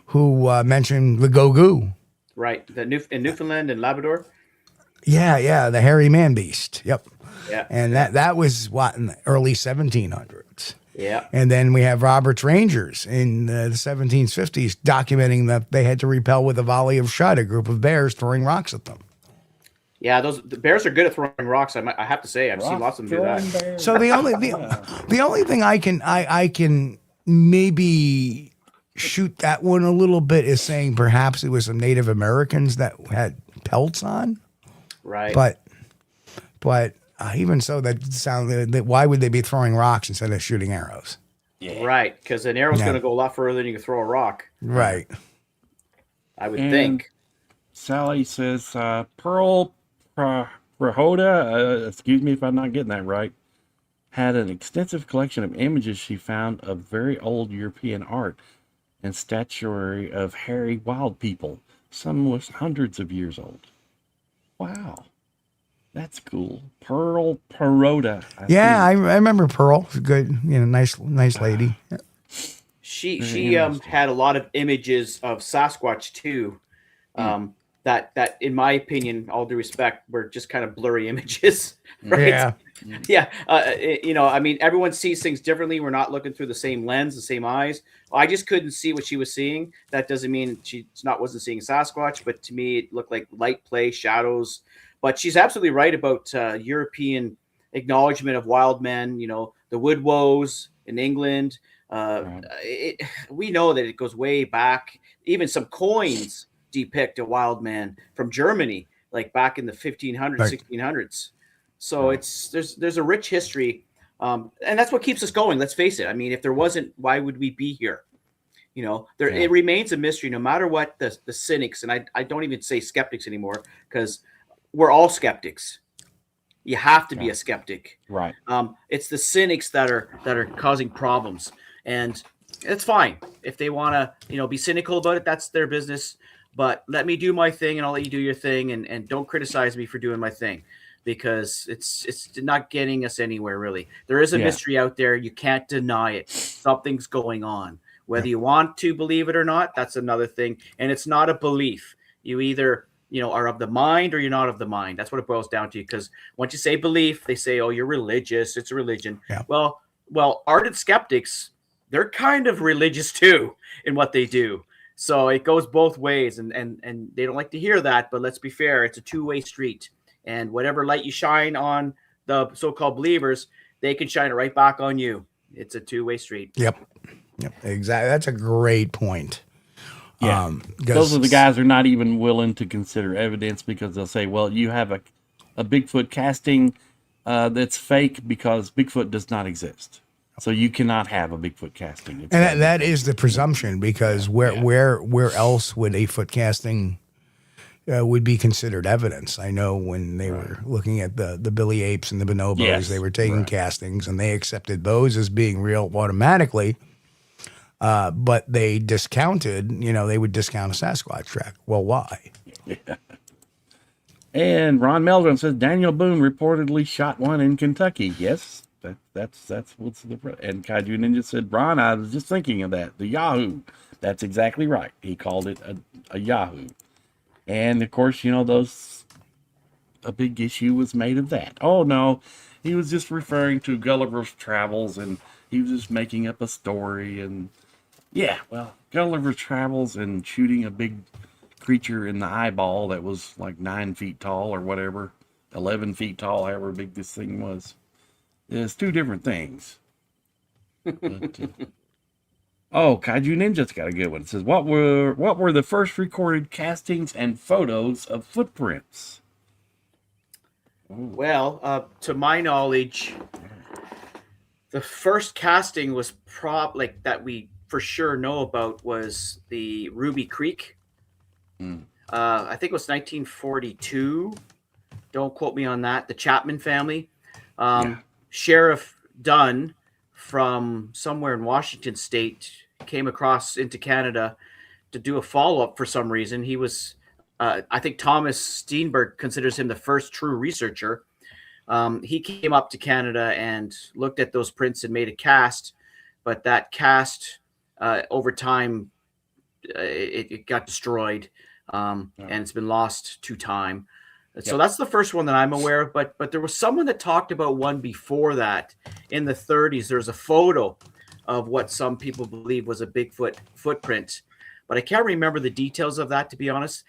who mentioned the go-goo. Right, in Newfoundland and Labrador. Yeah, the hairy man beast. Yep. Yeah. And that was in the early 1700s. Yeah. And then we have Robert's Rangers in the 1750s documenting that they had to repel with a volley of shot a group of bears throwing rocks at them. Yeah, the bears are good at throwing rocks. I have to say, I've seen lots of them do that. Bears. So the only thing I can maybe shoot that one a little bit is saying perhaps it was some Native Americans that had pelts on. Right. But even so, why would they be throwing rocks instead of shooting arrows? Yeah. Right, because an arrow's going to go a lot further than you can throw a rock. Right. I would think. Sally says, Pearl Prahoda, excuse me if I'm not getting that right, had an extensive collection of images she found of very old European art and statuary of hairy wild people. Some was hundreds of years old. Wow. That's cool. Pearl Paroda. I remember Pearl. Good, nice lady. She had a lot of images of Sasquatch too. That in my opinion, all due respect, were just kind of blurry images. Right? Yeah. Yeah. I mean, everyone sees things differently. We're not looking through the same lens, the same eyes. I just couldn't see what she was seeing. That doesn't mean she wasn't seeing Sasquatch, but to me, it looked like light play, shadows. But she's absolutely right about European acknowledgement of wild men. You know, the Woodwoes in England. We know that it goes way back. Even some coins depict a wild man from Germany, like back in the 1500s, 1600s. So there's a rich history, and that's what keeps us going. Let's face it. I mean, if there wasn't, why would we be here? You know, it remains a mystery, no matter what the cynics, and I don't even say skeptics anymore, because we're all skeptics. You have to be a skeptic, right? It's the cynics that are causing problems, and it's fine if they want to, be cynical about it. That's their business. But let me do my thing, and I'll let you do your thing, and don't criticize me for doing my thing, because it's not getting us anywhere, really. There is a mystery out there. You can't deny it. Something's going on. Whether you want to believe it or not, that's another thing. And it's not a belief. You either, are of the mind or you're not of the mind. That's what it boils down to. Because once you say belief, they say, oh, you're religious. It's a religion. Yeah. Well, ardent skeptics, they're kind of religious too in what they do. So it goes both ways, and they don't like to hear that. But let's be fair, it's a two-way street. And whatever light you shine on the so-called believers, they can shine it right back on you. It's a two-way street. Yep, exactly. That's a great point. Yeah, those are the guys who are not even willing to consider evidence, because they'll say, well, you have a Bigfoot casting that's fake because Bigfoot does not exist. So you cannot have a Bigfoot casting. And that is the presumption, because where else would a foot casting would be considered evidence? I know when they were looking at the Billy Apes and the bonobos, they were taking castings, and they accepted those as being real automatically. But they discounted, they would discount a Sasquatch track. Well, why? Yeah. And Ron Meldrum says Daniel Boone reportedly shot one in Kentucky. Yes. That's what's the, and Kaiju Ninja said, Ron, I was just thinking of that. The Yahoo. That's exactly right. He called it a Yahoo. And of course, a big issue was made of that. Oh no, he was just referring to Gulliver's Travels, and he was just making up a story. And Gulliver's Travels and shooting a big creature in the eyeball that was like 9 feet tall or whatever, 11 feet tall, however big this thing was. It's two different things. But, Kaiju Ninja's got a good one. It says, what were the first recorded castings and photos of footprints? Well, to my knowledge, the first casting was that we for sure know about was the Ruby Creek. I think it was 1942. Don't quote me on that. The Chapman family. Sheriff Dunn from somewhere in Washington State came across into Canada to do a follow-up for some reason. He was, I think Thomas Steenberg considers him the first true researcher. He came up to Canada and looked at those prints and made a cast, but that cast, over time, it got destroyed, and it's been lost to time. So that's the first one that I'm aware of, but there was someone that talked about one before that in the 30s. There's a photo of what some people believe was a Bigfoot footprint, but I can't remember the details of that, to be honest.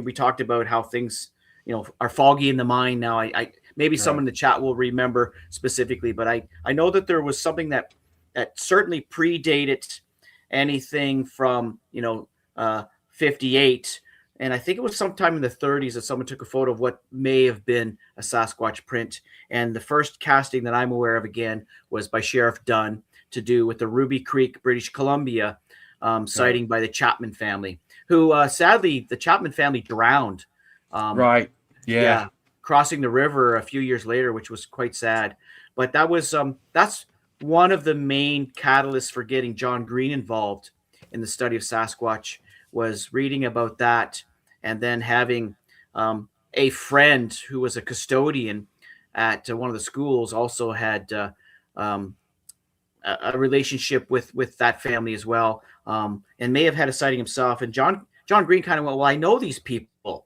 We talked about how things, are foggy in the mind now. I maybe someone in the chat will remember specifically, but I know that there was something that certainly predated anything from 58. And I think it was sometime in the 30s that someone took a photo of what may have been a Sasquatch print. And the first casting that I'm aware of, again, was by Sheriff Dunn, to do with the Ruby Creek, British Columbia, sighting by the Chapman family, who sadly, the Chapman family drowned. Crossing the river a few years later, which was quite sad. But that was that's one of the main catalysts for getting John Green involved in the study of Sasquatch, was reading about that. And then having a friend who was a custodian at one of the schools also had, a relationship with that family as well, and may have had a sighting himself. And John Green kind of went, well, I know these people,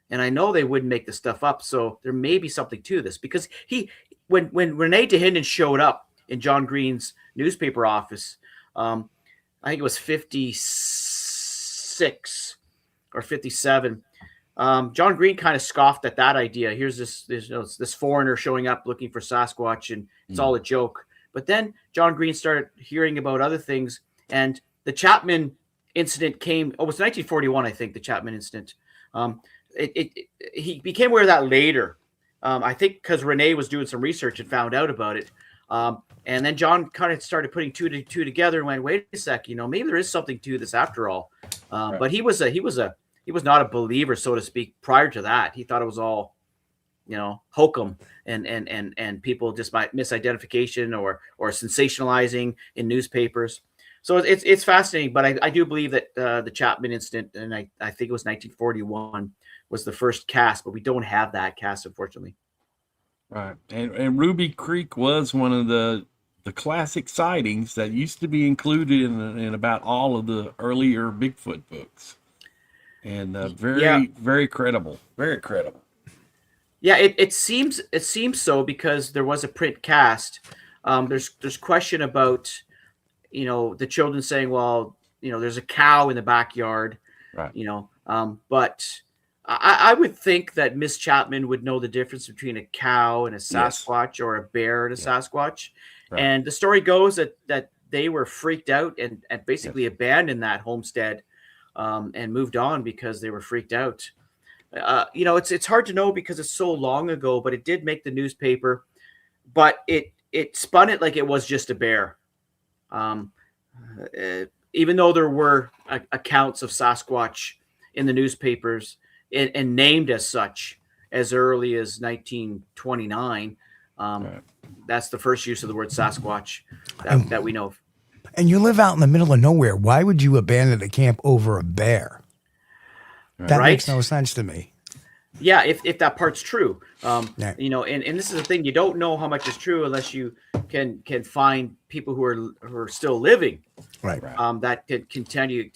and I know they wouldn't make this stuff up, so there may be something to this. Because when Renee DeHinden showed up in John Green's newspaper office, I think it was 56 or 57. John Green kind of scoffed at that idea. Here's this foreigner showing up looking for Sasquatch, and it's all a joke. But then John Green started hearing about other things, and the Chapman incident came. Oh, it was 1941, I think, the Chapman incident. He became aware of that later, I think, because Renee was doing some research and found out about it. And then John kind of started putting two together and went, wait a sec, maybe there is something to this after all. Right. But he was not a believer, so to speak, prior to that. He thought it was all, hokum and people just by misidentification or sensationalizing in newspapers. So it's fascinating, but I do believe that the Chapman incident, and I think it was 1941, was the first cast, but we don't have that cast, unfortunately. Right. And Ruby Creek was one of the classic sightings that used to be included in about all of the earlier Bigfoot books. And very credible. Very credible. Yeah, it seems so, because there was a print cast. There's question about, the children saying, well, there's a cow in the backyard. Right. But I would think that Miss Chapman would know the difference between a cow and a Sasquatch, yes, or a bear and a Sasquatch. Right. And the story goes that they were freaked out and basically abandoned that homestead and moved on because they were freaked out. It's hard to know because it's so long ago, but it did make the newspaper. But it spun it like it was just a bear. Even though there were accounts of Sasquatch in the newspapers and named as such as early as 1929, right, that's the first use of the word Sasquatch that we know of. And you live out in the middle of nowhere. Why would you abandon a camp over a bear? That makes no sense to me. Yeah, if that part's true, and this is the thing, you don't know how much is true unless you can find people who are still living, right? That can tell you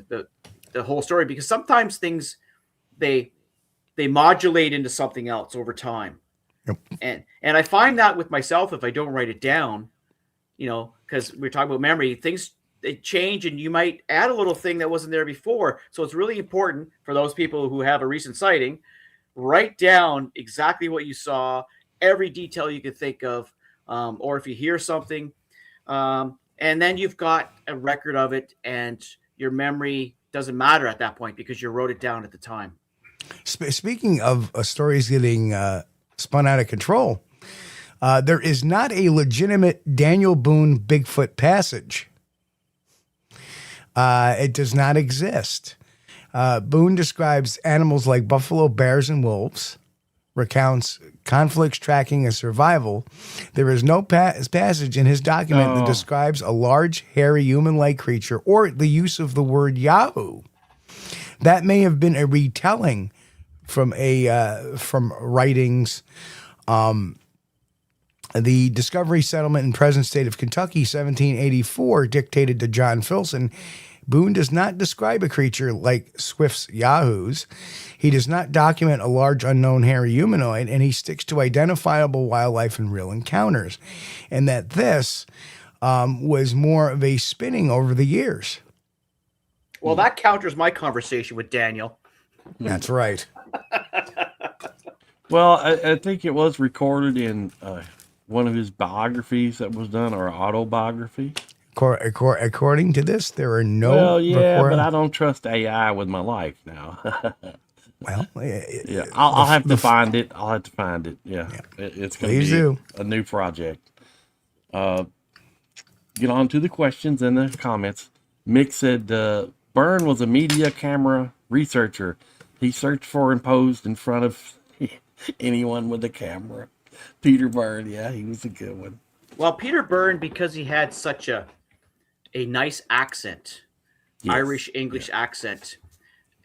the whole story, because sometimes things they modulate into something else over time. Yep. And I find that with myself, if I don't write it down, because we're talking about memory, things they change, and you might add a little thing that wasn't there before. So it's really important for those people who have a recent sighting, write down exactly what you saw, every detail you could think of, or if you hear something, and then you've got a record of it, and your memory doesn't matter at that point because you wrote it down at the time. Speaking of stories getting spun out of control, there is not a legitimate Daniel Boone Bigfoot passage. It does not exist. Boone describes animals like buffalo, bears, and wolves, recounts conflicts, tracking, and survival. There is no passage in his document that describes a large, hairy, human-like creature or the use of the word Yahoo. That may have been a retelling from writings. The Discovery Settlement in present state of Kentucky, 1784, dictated to John Filson. Boone does not describe a creature like Swift's Yahoos. He does not document a large unknown hairy humanoid, and he sticks to identifiable wildlife and real encounters. And that this was more of a spinning over the years. Well, that counters my conversation with Daniel. That's right. Well, I think it was recorded in one of his biographies that was done, or autobiography. According to this, there are no. Well, yeah, but I don't trust AI with my life now. Well, yeah, I'll have to find it. I'll have to find it. Yeah. It's going to be a new project. Get on to the questions and the comments. Mick said, Byrne was a media camera researcher. He searched for and posed in front of anyone with a camera. Peter Byrne, yeah, he was a good one. Well, Peter Byrne, because he had such a nice accent, yes, Irish English accent,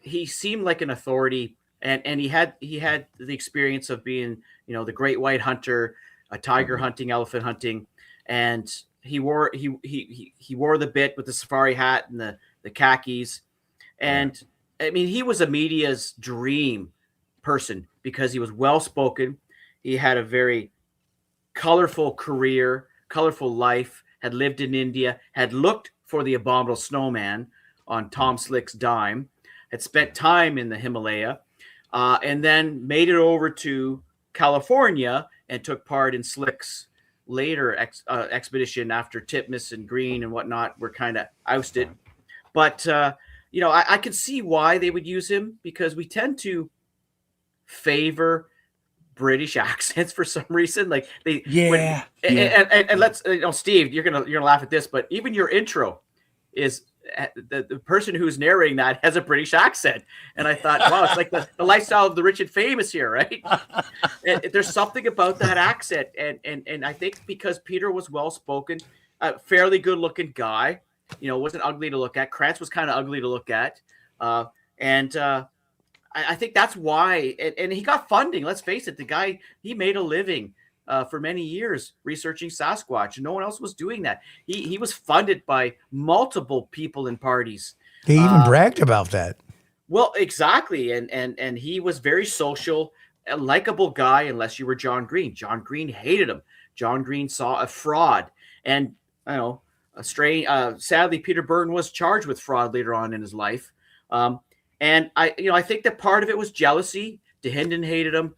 he seemed like an authority, and he had the experience of being, the great white hunter, a tiger hunting, elephant hunting, and he wore the bit with the safari hat and the khakis, and I mean he was a media's dream person because he was well spoken. He had a very colorful career, colorful life. Had lived in India, had looked for the abominable snowman on Tom Slick's dime, had spent time in the Himalaya, and then made it over to California and took part in Slick's later expedition after Titmus and Green and whatnot were kind of ousted. But, I could see why they would use him because we tend to favor British accents for some reason. Like and let's, Steve, you're gonna laugh at this, but even your intro is the person who's narrating that has a British accent. And I thought, wow, it's like the lifestyle of the rich and famous here, right? And there's something about that accent. And I think because Peter was well-spoken, a fairly good-looking guy, wasn't ugly to look at. Krantz was kind of ugly to look at. I think that's why, and he got funding. Let's face it, the guy, he made a living for many years researching Sasquatch. No one else was doing that. He was funded by multiple people and parties. He even bragged about that. Well, exactly, and he was very social, a likable guy, unless you were John Green. John Green hated him. John Green saw a fraud, and sadly, Peter Byrne was charged with fraud later on in his life. And I think that part of it was jealousy. DeHinden hated him.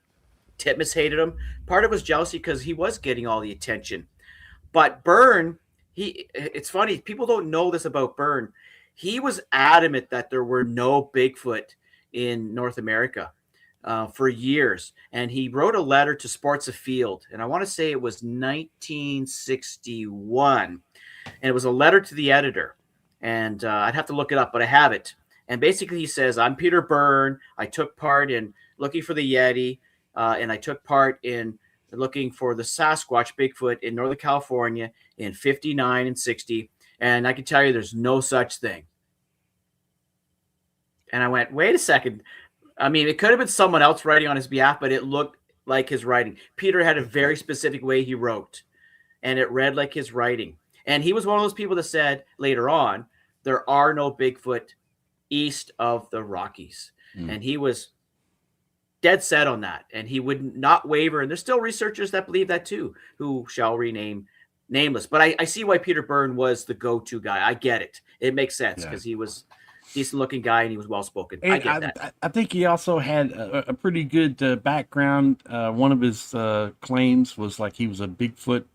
Titmus hated him. Part of it was jealousy because he was getting all the attention. But Byrne, it's funny. People don't know this about Byrne. He was adamant that there were no Bigfoot in North America for years. And he wrote a letter to Sports Afield. And I want to say it was 1961. And it was a letter to the editor. And I'd have to look it up, but I have it. And basically he says, I'm Peter Byrne. I took part in looking for the Yeti, and I took part in looking for the Sasquatch Bigfoot in Northern California in 59 and 60. And I can tell you there's no such thing. And I went, wait a second. I mean, it could have been someone else writing on his behalf, but it looked like his writing. Peter had a very specific way he wrote, and it read like his writing. And he was one of those people that said later on, there are no Bigfoot east of the Rockies. And he was dead set on that, and he would not waver. And there's still researchers that believe that too, who shall remain nameless. But I see why Peter Byrne was the go-to guy. I get it. It makes sense because he was a decent-looking guy and he was well-spoken. I get that. I think he also had a pretty good background. One of his claims was like he was a Bigfoot,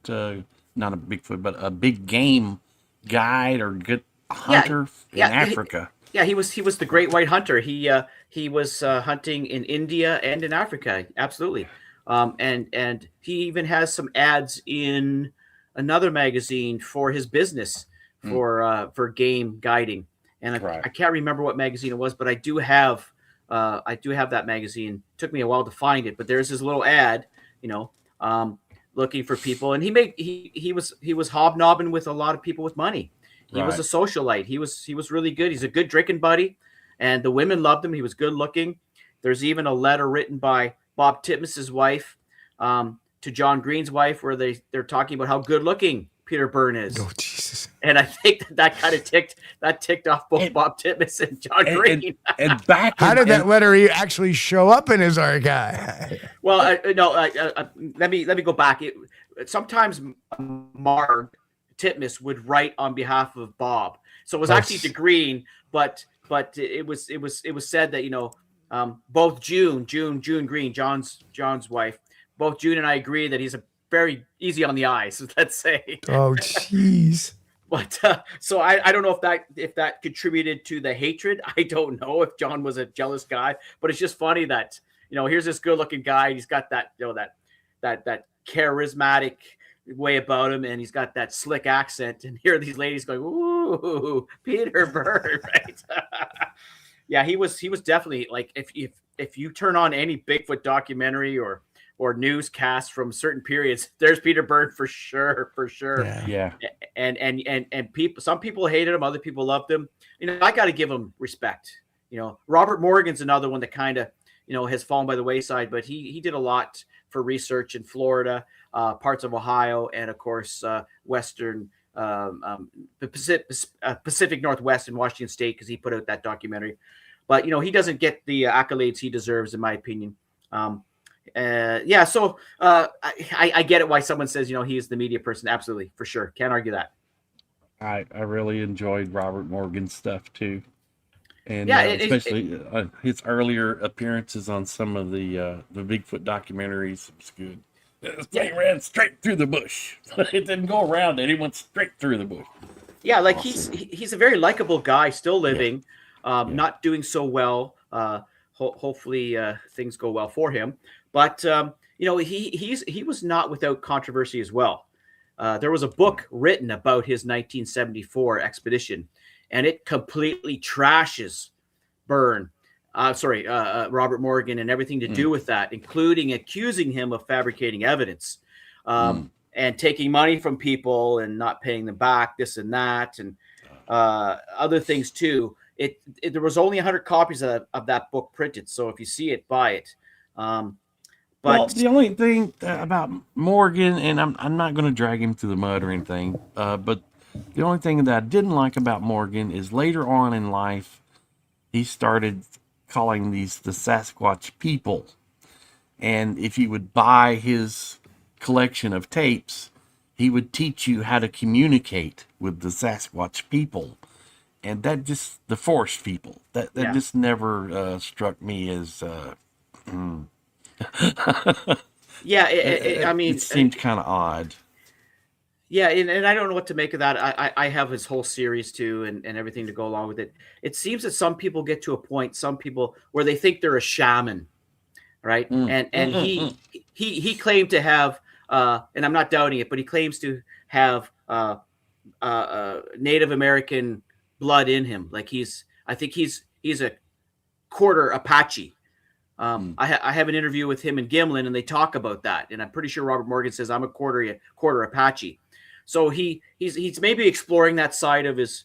not a Bigfoot, but a big game guide or good hunter in Africa. He was the great white hunter. He was hunting in India and in Africa. Absolutely. And he even has some ads in another magazine for his business for game guiding. And I can't remember what magazine it was, but I do have that magazine. It took me a while to find it, but there's his little ad, looking for people. And he was hobnobbing with a lot of people with money. He was a socialite. He was really good. He's a good drinking buddy, and the women loved him. He was good looking. There's even a letter written by Bob Titmus's wife to John Green's wife where they're talking about how good looking Peter Byrne is. Oh, Jesus. And I think that kind of ticked off both Bob Titmus and John Green. How did that letter actually show up in his archive? Well, let me go back. Sometimes Mark Titmus would write on behalf of Bob, so it was actually to Green, but it was said that both June Green, John's wife, both June and I agree that he's a very easy on the eyes, let's say. Oh, jeez. But so I don't know if that contributed to the hatred. I don't know if John was a jealous guy, but it's just funny that here's this good looking guy. He's got that that charismatic way about him, and he's got that slick accent, and here are these ladies going, "Ooh, Peter Byrne," right? Yeah, he was definitely like if you turn on any Bigfoot documentary or newscasts from certain periods, there's Peter Byrne for sure. Yeah. And some people hated him, other people loved him. I got to give him respect. Robert Morgan's another one that kind of has fallen by the wayside, but he did a lot for research in Florida, parts of Ohio, and of course Western the Pacific Northwest in Washington State, because he put out that documentary. But he doesn't get the accolades he deserves, in my opinion. So I get it why someone says he is the media person. Absolutely, for sure, can't argue that. I really enjoyed Robert Morgan's stuff too, and especially his earlier appearances on some of the Bigfoot documentaries. It was good. This thing ran straight through the bush. It didn't go around it. It went straight through the bush. Yeah, like awesome. He's a very likable guy, still living, not doing so well. Hopefully things go well for him. But he was not without controversy as well. There was a book written about his 1974 expedition, and it completely trashes Robert Morgan and everything to do with that, including accusing him of fabricating evidence and taking money from people and not paying them back, this and that, and other things too. There was only 100 copies of that book printed, so if you see it, buy it. But the only thing about Morgan, and I'm not going to drag him through the mud or anything, but the only thing that I didn't like about Morgan is later on in life, he started calling these the Sasquatch people. And if you would buy his collection of tapes, he would teach you how to communicate with the Sasquatch people. And that just, the forest people, that just never struck me as... it seemed kind of odd. Yeah, and I don't know what to make of that. I have his whole series too, and everything to go along with it. It seems that some people get to a point, some people where they think they're a shaman, right? And he claimed to have, and I'm not doubting it, but he claims to have Native American blood in him. Like I think he's a quarter Apache. I have an interview with him and Gimlin, and they talk about that. And I'm pretty sure Robert Morgan says I'm a quarter Apache. So he's maybe exploring that side of his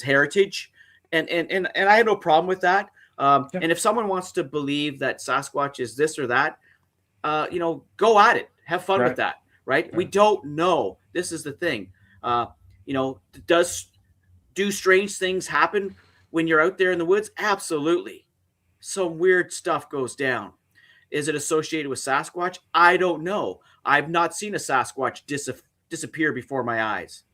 heritage, and I have no problem with that. And if someone wants to believe that Sasquatch is this or that, go at it, have fun with that, right? We don't know. This is the thing. Do strange things happen when you're out there in the woods? Absolutely. Some weird stuff goes down. Is it associated with Sasquatch? I don't know. I've not seen a Sasquatch disappear before my eyes.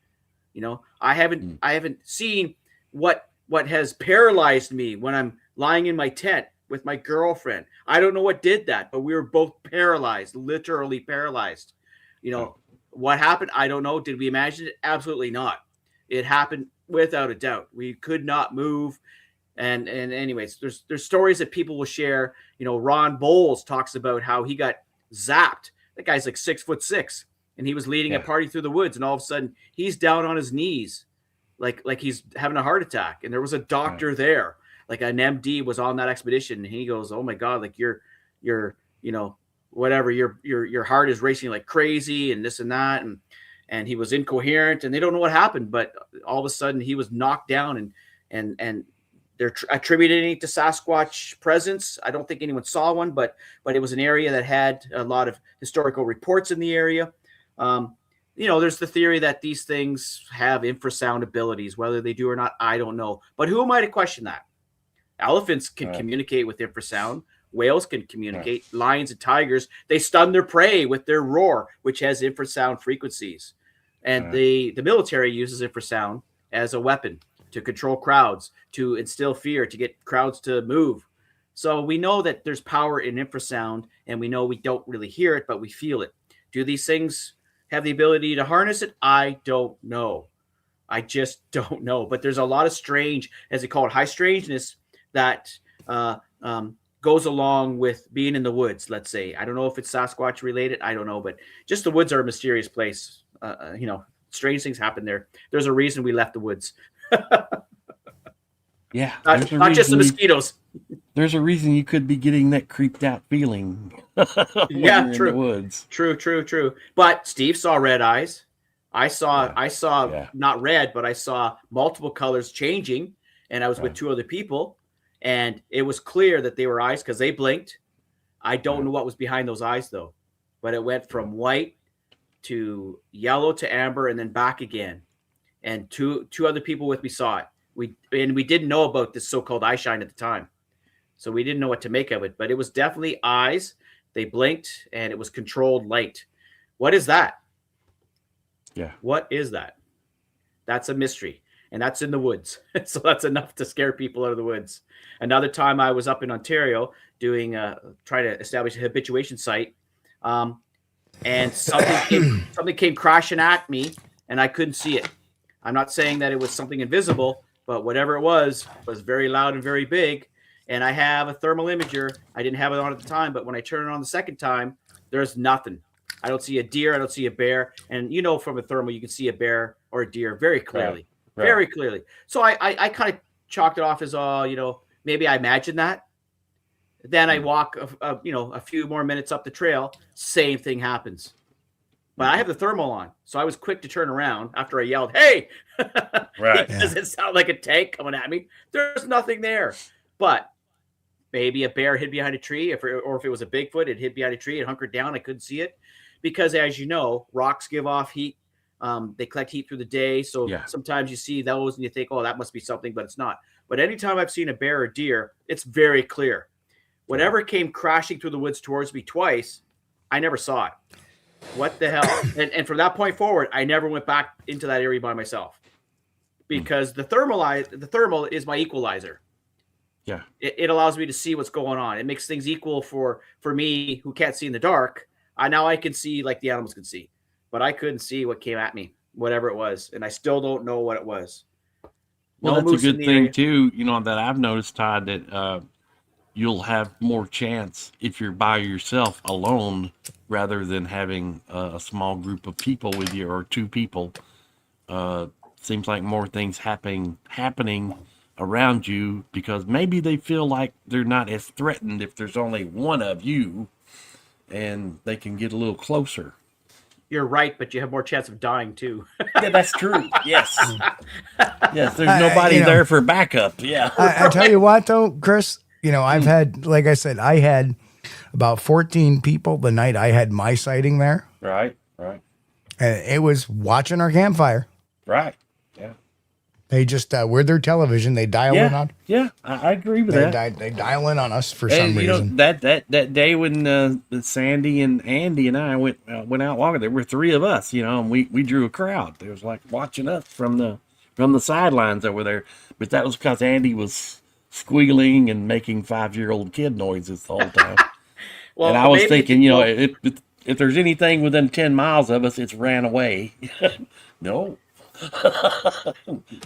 I haven't seen what has paralyzed me when I'm lying in my tent with my girlfriend. I don't know what did that, but we were both paralyzed, literally paralyzed. What happened? I don't know. Did we imagine it? Absolutely not. It happened without a doubt. We could not move. And anyways, there's stories that people will share. Ron Bowles talks about how he got zapped. That guy's like 6'6", and he was leading a party through the woods, and all of a sudden he's down on his knees, like he's having a heart attack. And there was a doctor there, like an MD was on that expedition, and he goes, "Oh my God, like you're whatever, your heart is racing like crazy, and this and that," and he was incoherent, and they don't know what happened, but all of a sudden he was knocked down, and they're attributing it to Sasquatch presence. I don't think anyone saw one, but it was an area that had a lot of historical reports in the area. There's the theory that these things have infrasound abilities. Whether they do or not, I don't know. But who am I to question that? Elephants can communicate with infrasound. Whales can communicate. Lions and tigers, they stun their prey with their roar, which has infrasound frequencies. And the military uses infrasound as a weapon to control crowds, to instill fear, to get crowds to move. So we know that there's power in infrasound, and we know we don't really hear it, but we feel it. Do these things have the ability to harness it? I don't know. I just don't know. But there's a lot of strange, as they call it, high strangeness that goes along with being in the woods, let's say. I don't know if it's Sasquatch related. I don't know. But just the woods are a mysterious place. Strange things happen there. There's a reason we left the woods. Not just the mosquitoes. There's a reason you could be getting that creeped out feeling. Yeah, true. In the woods. True. But Steve saw red eyes. I saw not red, but I saw multiple colors changing, and I was with two other people, and it was clear that they were eyes because they blinked. I don't know what was behind those eyes though, but it went from white to yellow to amber and then back again. and two other people with me saw it. We didn't know about this so-called eye shine at the time, so we didn't know what to make of it. But it was definitely eyes. They blinked, and it was controlled light. What is that? Yeah. What is that? That's a mystery, and that's in the woods. So that's enough to scare people out of the woods. Another time I was up in Ontario doing trying to establish a habituation site, and something came crashing at me, and I couldn't see it. I'm not saying that it was something invisible, but whatever it was very loud and very big. And I have a thermal imager. I didn't have it on at the time, but when I turn it on the second time, there's nothing. I don't see a deer. I don't see a bear. And you know, from a thermal, you can see a bear or a deer very clearly, very clearly. So I kind of chalked it off as, maybe I imagined that. Then I walk, a few more minutes up the trail. Same thing happens. But I have the thermal on, so I was quick to turn around after I yelled, "Hey!" Right? Does it sound like a tank coming at me? There's nothing there. But maybe a bear hid behind a tree, or if it was a Bigfoot, it hid behind a tree and hunkered down. I couldn't see it because, as you know, rocks give off heat. They collect heat through the day, so sometimes you see those and you think, "Oh, that must be something," but it's not. But anytime I've seen a bear or deer, it's very clear. Whatever came crashing through the woods towards me twice, I never saw it. What the hell? And from that point forward, I never went back into that area by myself because the thermal is my equalizer. Yeah. It allows me to see what's going on. It makes things equal for me who can't see in the dark. Now I can see like the animals can see, but I couldn't see what came at me, whatever it was. And I still don't know what it was. Well, that's a good thing too, that I've noticed, Todd, that you'll have more chance if you're by yourself alone rather than having a small group of people with you or two people. Seems like more things happening around you because maybe they feel like they're not as threatened if there's only one of you and they can get a little closer. You're right, but you have more chance of dying too. Yeah, that's true. Yes. Yes, there's nobody there for backup. Yeah. I tell you what though, Chris, I've had, like I said, I had about 14 people the night I had my sighting there. Right. And it was watching our campfire. Right. Yeah. They just, with their television, they dial in on. Yeah, I agree with that. They dial in on us for some reason. That day when Sandy and Andy and I went out walking, there were three of us, and we drew a crowd. It was like watching us from the sidelines over there. But that was because Andy was squealing and making 5-year-old kid noises the whole time. Well, and I was thinking, if there's anything within 10 miles of us, it's ran away. No.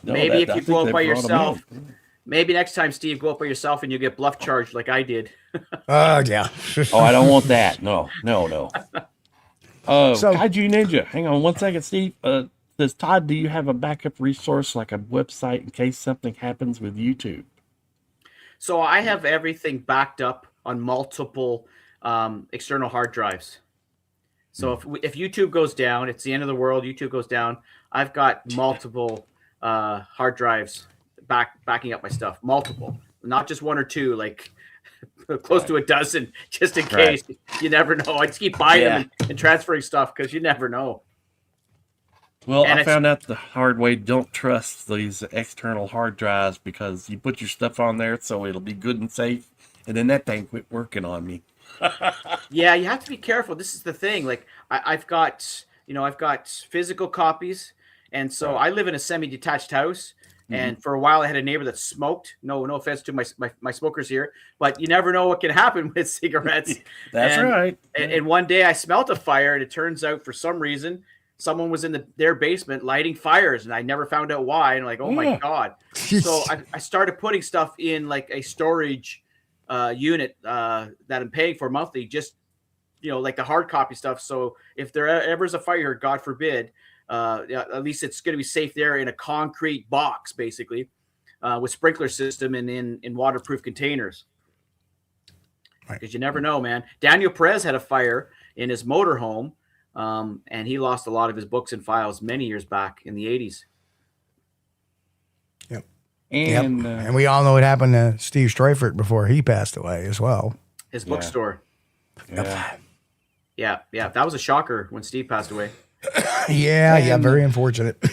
Maybe if you go up by yourself, maybe next time, Steve, go up by yourself and you get bluff charged like I did. Yeah. Oh, I don't want that. No. Kaiju Ninja. Hang on one second, Steve. Says, Todd, do you have a backup resource like a website in case something happens with YouTube? So I have everything backed up on multiple external hard drives. So if YouTube goes down, it's the end of the world. YouTube goes down. I've got multiple hard drives backing up my stuff. Multiple, not just one or two, like close to a dozen, just in case. You never know. I just keep buying them and transferring stuff because you never know. Well, I found out the hard way. Don't trust these external hard drives because you put your stuff on there so it'll be good and safe, and then that thing quit working on me. Yeah, you have to be careful. This is the thing. Like I've got physical copies, and so I live in a semi-detached house. And for a while, I had a neighbor that smoked. No offense to my smokers here, but you never know what can happen with cigarettes. That's right. And one day I smelled a fire, and it turns out for some reason someone was in their basement lighting fires, and I never found out why. And I'm like, oh my God. So I started putting stuff in like a storage unit that I'm paying for monthly, just, like the hard copy stuff. So if there ever is a fire, God forbid, at least it's going to be safe there in a concrete box, basically, with sprinkler system and in waterproof containers. Because you never know, man. Daniel Perez had a fire in his motorhome. And he lost a lot of his books and files many years back in the 80s. Yep. And we all know what happened to Steve Streufert before he passed away as well. His bookstore. Yep. Yeah. That was a shocker when Steve passed away. Yeah, very unfortunate.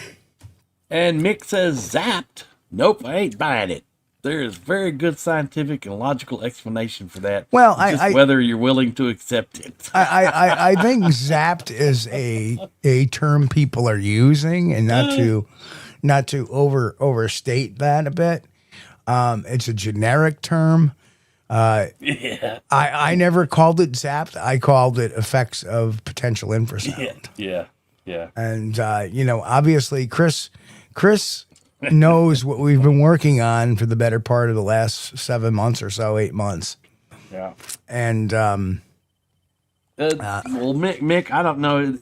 And Mick says zapped. Nope, I ain't buying it. There is very good scientific and logical explanation for that. Well, It's just whether you're willing to accept it. I think zapped is a term people are using, and not to overstate that a bit. It's a generic term. Yeah. I never called it zapped. I called it effects of potential infrasound. Yeah. And obviously Chris knows what we've been working on for the better part of the last 7 months or so, 8 months. Yeah. And well, Mick, I don't know.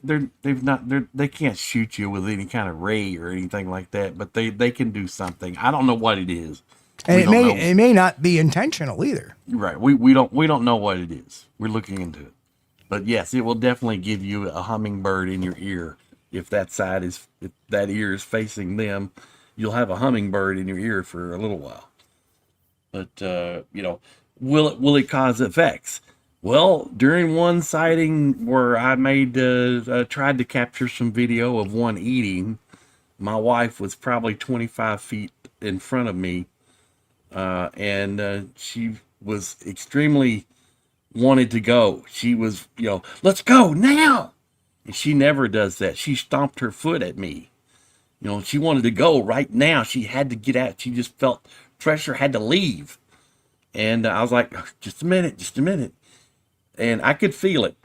They can't shoot you with any kind of ray or anything like that, but they can do something. I don't know what it is. And it may not be intentional either. Right. We don't know what it is. We're looking into it. But yes, it will definitely give you a hummingbird in your ear. If that ear is facing them, you'll have a hummingbird in your ear for a little while. But will it cause effects? Well, during one sighting where I tried to capture some video of one eating, my wife was probably 25 feet in front of me. And she was extremely wanted to go. She was, let's go now. And she never does that. She stomped her foot at me. She wanted to go right now. She had to get out. She just felt pressure, had to leave. And I was like, just a minute. And I could feel it,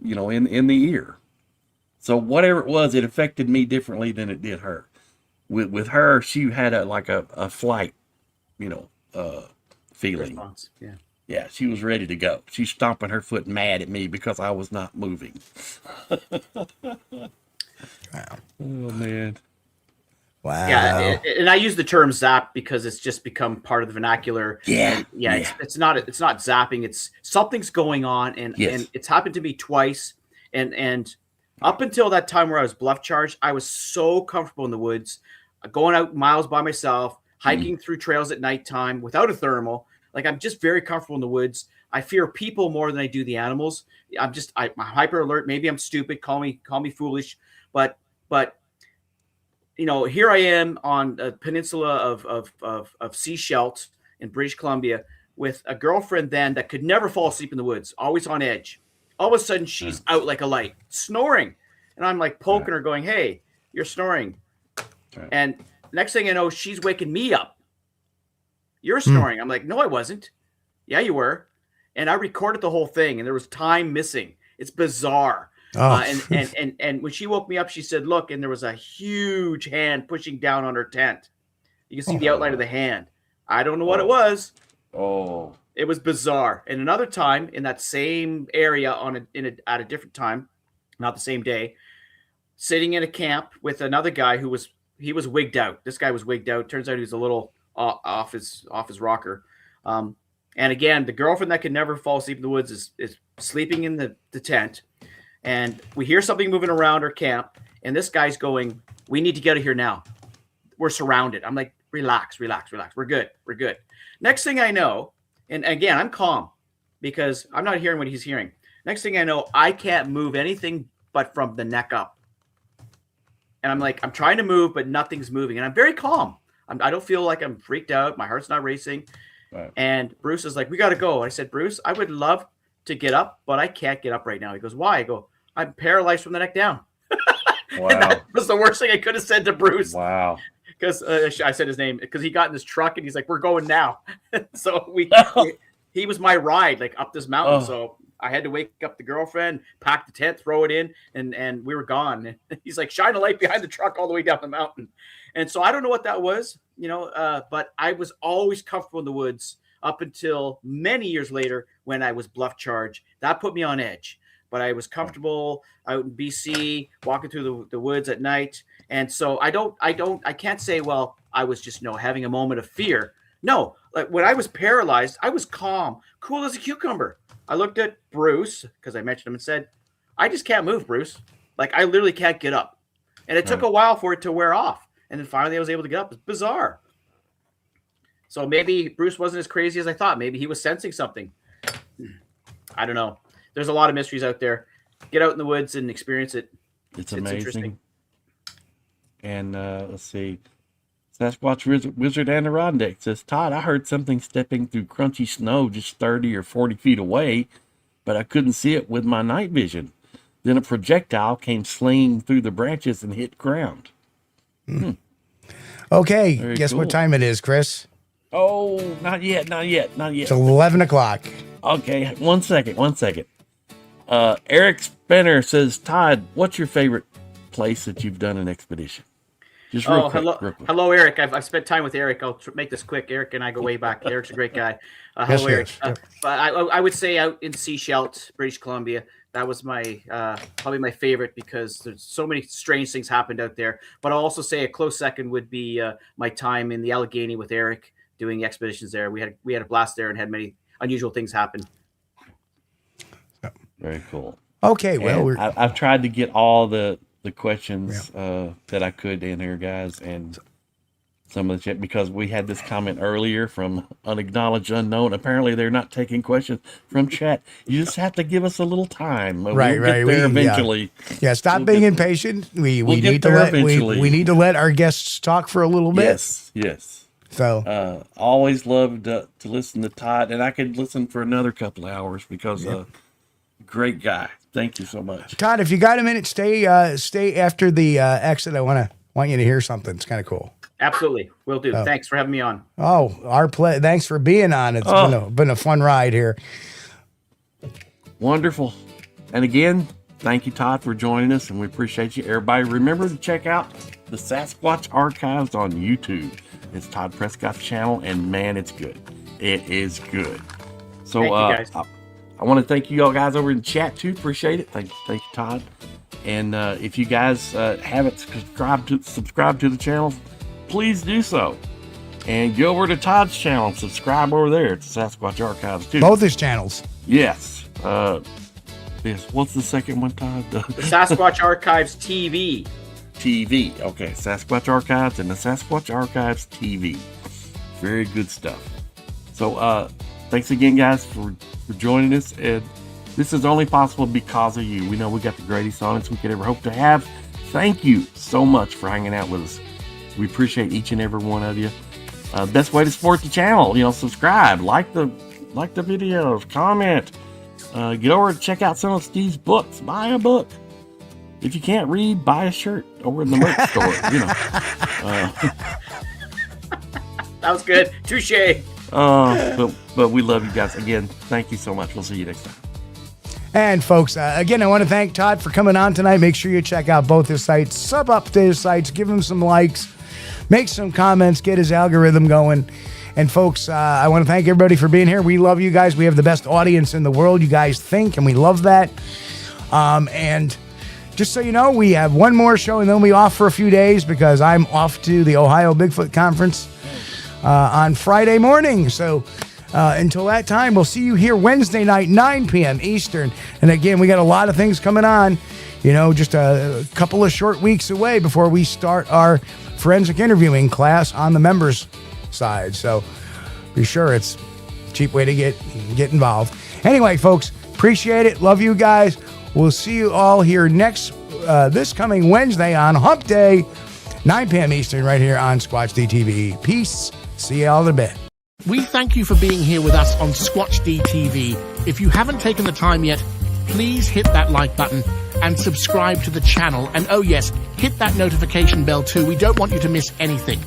in the ear. So whatever it was, it affected me differently than it did her. With her, she had a flight, feeling. Response. Yeah. Yeah, she was ready to go. She's stomping her foot mad at me because I was not moving. Wow. Oh, man. Wow. Yeah, and I use the term zap because it's just become part of the vernacular. Yeah. It's not zapping. It's something's going on, and it's happened to me twice. And up until that time where I was bluff charged, I was so comfortable in the woods, going out miles by myself, hiking through trails at nighttime without a thermal. Like, I'm just very comfortable in the woods. I fear people more than I do the animals. I'm hyper alert. Maybe I'm stupid. Call me foolish, but here I am on a peninsula of Seashelt in British Columbia with a girlfriend then that could never fall asleep in the woods, always on edge. All of a sudden, she's out like a light, snoring. And I'm like poking her going, hey, you're snoring. Right. And next thing I know, she's waking me up. You're snoring. I'm like, no, I wasn't. Yeah, you were. And I recorded the whole thing, and there was time missing. It's bizarre. Oh. And when she woke me up, she said, look, and there was a huge hand pushing down on her tent. You can see the outline of the hand. I don't know what it was. Oh. It was bizarre. And another time in that same area at a different time, not the same day, sitting in a camp with another guy who was wigged out. This guy was wigged out. Turns out he was a little off his rocker. And again, the girlfriend that could never fall asleep in the woods is sleeping in the tent. And we hear something moving around our camp, and this guy's going, we need to get out of here now. We're surrounded. I'm like, relax. We're good. Next thing I know, and again, I'm calm because I'm not hearing what he's hearing. Next thing I know, I can't move anything but from the neck up. And I'm like, I'm trying to move, but nothing's moving. And I'm very calm. I don't feel like I'm freaked out. My heart's not racing. Right. And Bruce is like, we got to go. I said, Bruce, I would love to get up, but I can't get up right now. He goes, why? I go, I'm paralyzed from the neck down. Wow. And that was the worst thing I could have said to Bruce. Wow. Because I said his name because he got in his truck and he's like, we're going now. So he was my ride like up this mountain. Oh. So I had to wake up the girlfriend, pack the tent, throw it in, and we were gone. And he's like, shine a light behind the truck all the way down the mountain. And so I don't know what that was, but I was always comfortable in the woods up until many years later when I was bluff charged. That put me on edge. But I was comfortable out in BC, walking through the woods at night. And so I can't say, well, I was just, having a moment of fear. No, like when I was paralyzed, I was calm, cool as a cucumber. I looked at Bruce, because I mentioned him, and said, I just can't move, Bruce. Like, I literally can't get up. And it took a while for it to wear off. And then finally I was able to get up. It's bizarre. So maybe Bruce wasn't as crazy as I thought. Maybe he was sensing something. I don't know. There's a lot of mysteries out there. Get out in the woods and experience it. It's amazing. Interesting. And let's see. Sasquatch Wizard Adirondack says, Todd, I heard something stepping through crunchy snow just 30 or 40 feet away, but I couldn't see it with my night vision. Then a projectile came slinging through the branches and hit ground. Okay, Very guess cool. what time it is, Chris? Oh, not yet. It's 11 o'clock. Okay, one second. Eric Spinner says, Todd, what's your favorite place that you've done an expedition? Just real quick. Hello, Eric. I've spent time with Eric. I'll make this quick. Eric and I go way back. Eric's a great guy. Hello, Eric. But I would say out in Sechelt, British Columbia, that was my probably my favorite because there's so many strange things happened out there. But I'll also say a close second would be my time in the Allegheny with Eric doing expeditions there. We had a blast there and had many unusual things happen. Very cool. Okay, well, I've tried to get all the questions that I could in here, guys, and some of the chat, because we had this comment earlier from Unacknowledged Unknown. Apparently, they're not taking questions from chat. You just have to give us a little time. We'll get there eventually. Yeah, stop being impatient. We need to let our guests talk for a little bit. Yes. So always loved to listen to Todd, and I could listen for another couple of hours because great guy. Thank you so much, Todd. If you got a minute, stay after the exit. I want you to hear something. It's kind of cool. Absolutely, will do. Thanks for having me on. Oh, our play. Thanks for being on. It's been a fun ride here. Wonderful. And again, thank you, Todd, for joining us, and we appreciate you. Everybody, remember to check out the Sasquatch Archives on YouTube. It's Todd Prescott's channel, and man, it's good. It is good. So, thank you, guys. I want to thank you all guys over in chat too. Appreciate it. Thank you, Todd. And if you guys haven't subscribed to the channel, please do so. And go over to Todd's channel and subscribe over there. It's Sasquatch Archives too. Both his channels. Yes. Yes. What's the second one, Todd? The Sasquatch Archives TV. TV. Okay. Sasquatch Archives and the Sasquatch Archives TV. Very good stuff. So thanks again, guys, for joining us. And this is only possible because of you. We know we got the greatest audience we could ever hope to have. Thank you so much for hanging out with us. We appreciate each and every one of you. Best way to support the channel, subscribe, like the videos, comment, get over and check out some of Steve's books. Buy a book. If you can't read, buy a shirt over in the merch store. That was good. Touche. But we love you guys. Again, thank you so much. We'll see you next time. And folks, again, I want to thank Todd for coming on tonight. Make sure you check out both his sites, sub up to his sites, give him some likes, make some comments, get his algorithm going. And folks, I want to thank everybody for being here. We love you guys. We have the best audience in the world, you guys think, and we love that. And just so you know, we have one more show and then we'll be off for a few days because I'm off to the Ohio Bigfoot Conference on Friday morning. So until that time, we'll see you here Wednesday night, 9 p.m. Eastern. And again, we got a lot of things coming on, just a couple of short weeks away before we start our forensic interviewing class on the members side. So be sure it's a cheap way to get involved. Anyway, folks, appreciate it. Love you guys. We'll see you all here this coming Wednesday on Hump Day, 9 p.m. Eastern, right here on Squatch-D TV. Peace. See you all in a bit. We thank you for being here with us on Squatch-D TV. If you haven't taken the time yet, please hit that like button and subscribe to the channel. And oh yes, hit that notification bell too. We don't want you to miss anything.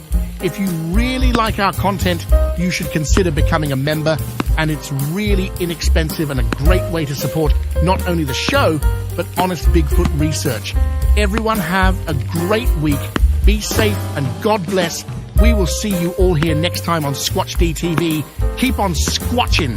If you really like our content, you should consider becoming a member. And it's really inexpensive and a great way to support not only the show, but honest Bigfoot research. Everyone have a great week. Be safe and God bless. We will see you all here next time on Squatch-D TV. Keep on squatching.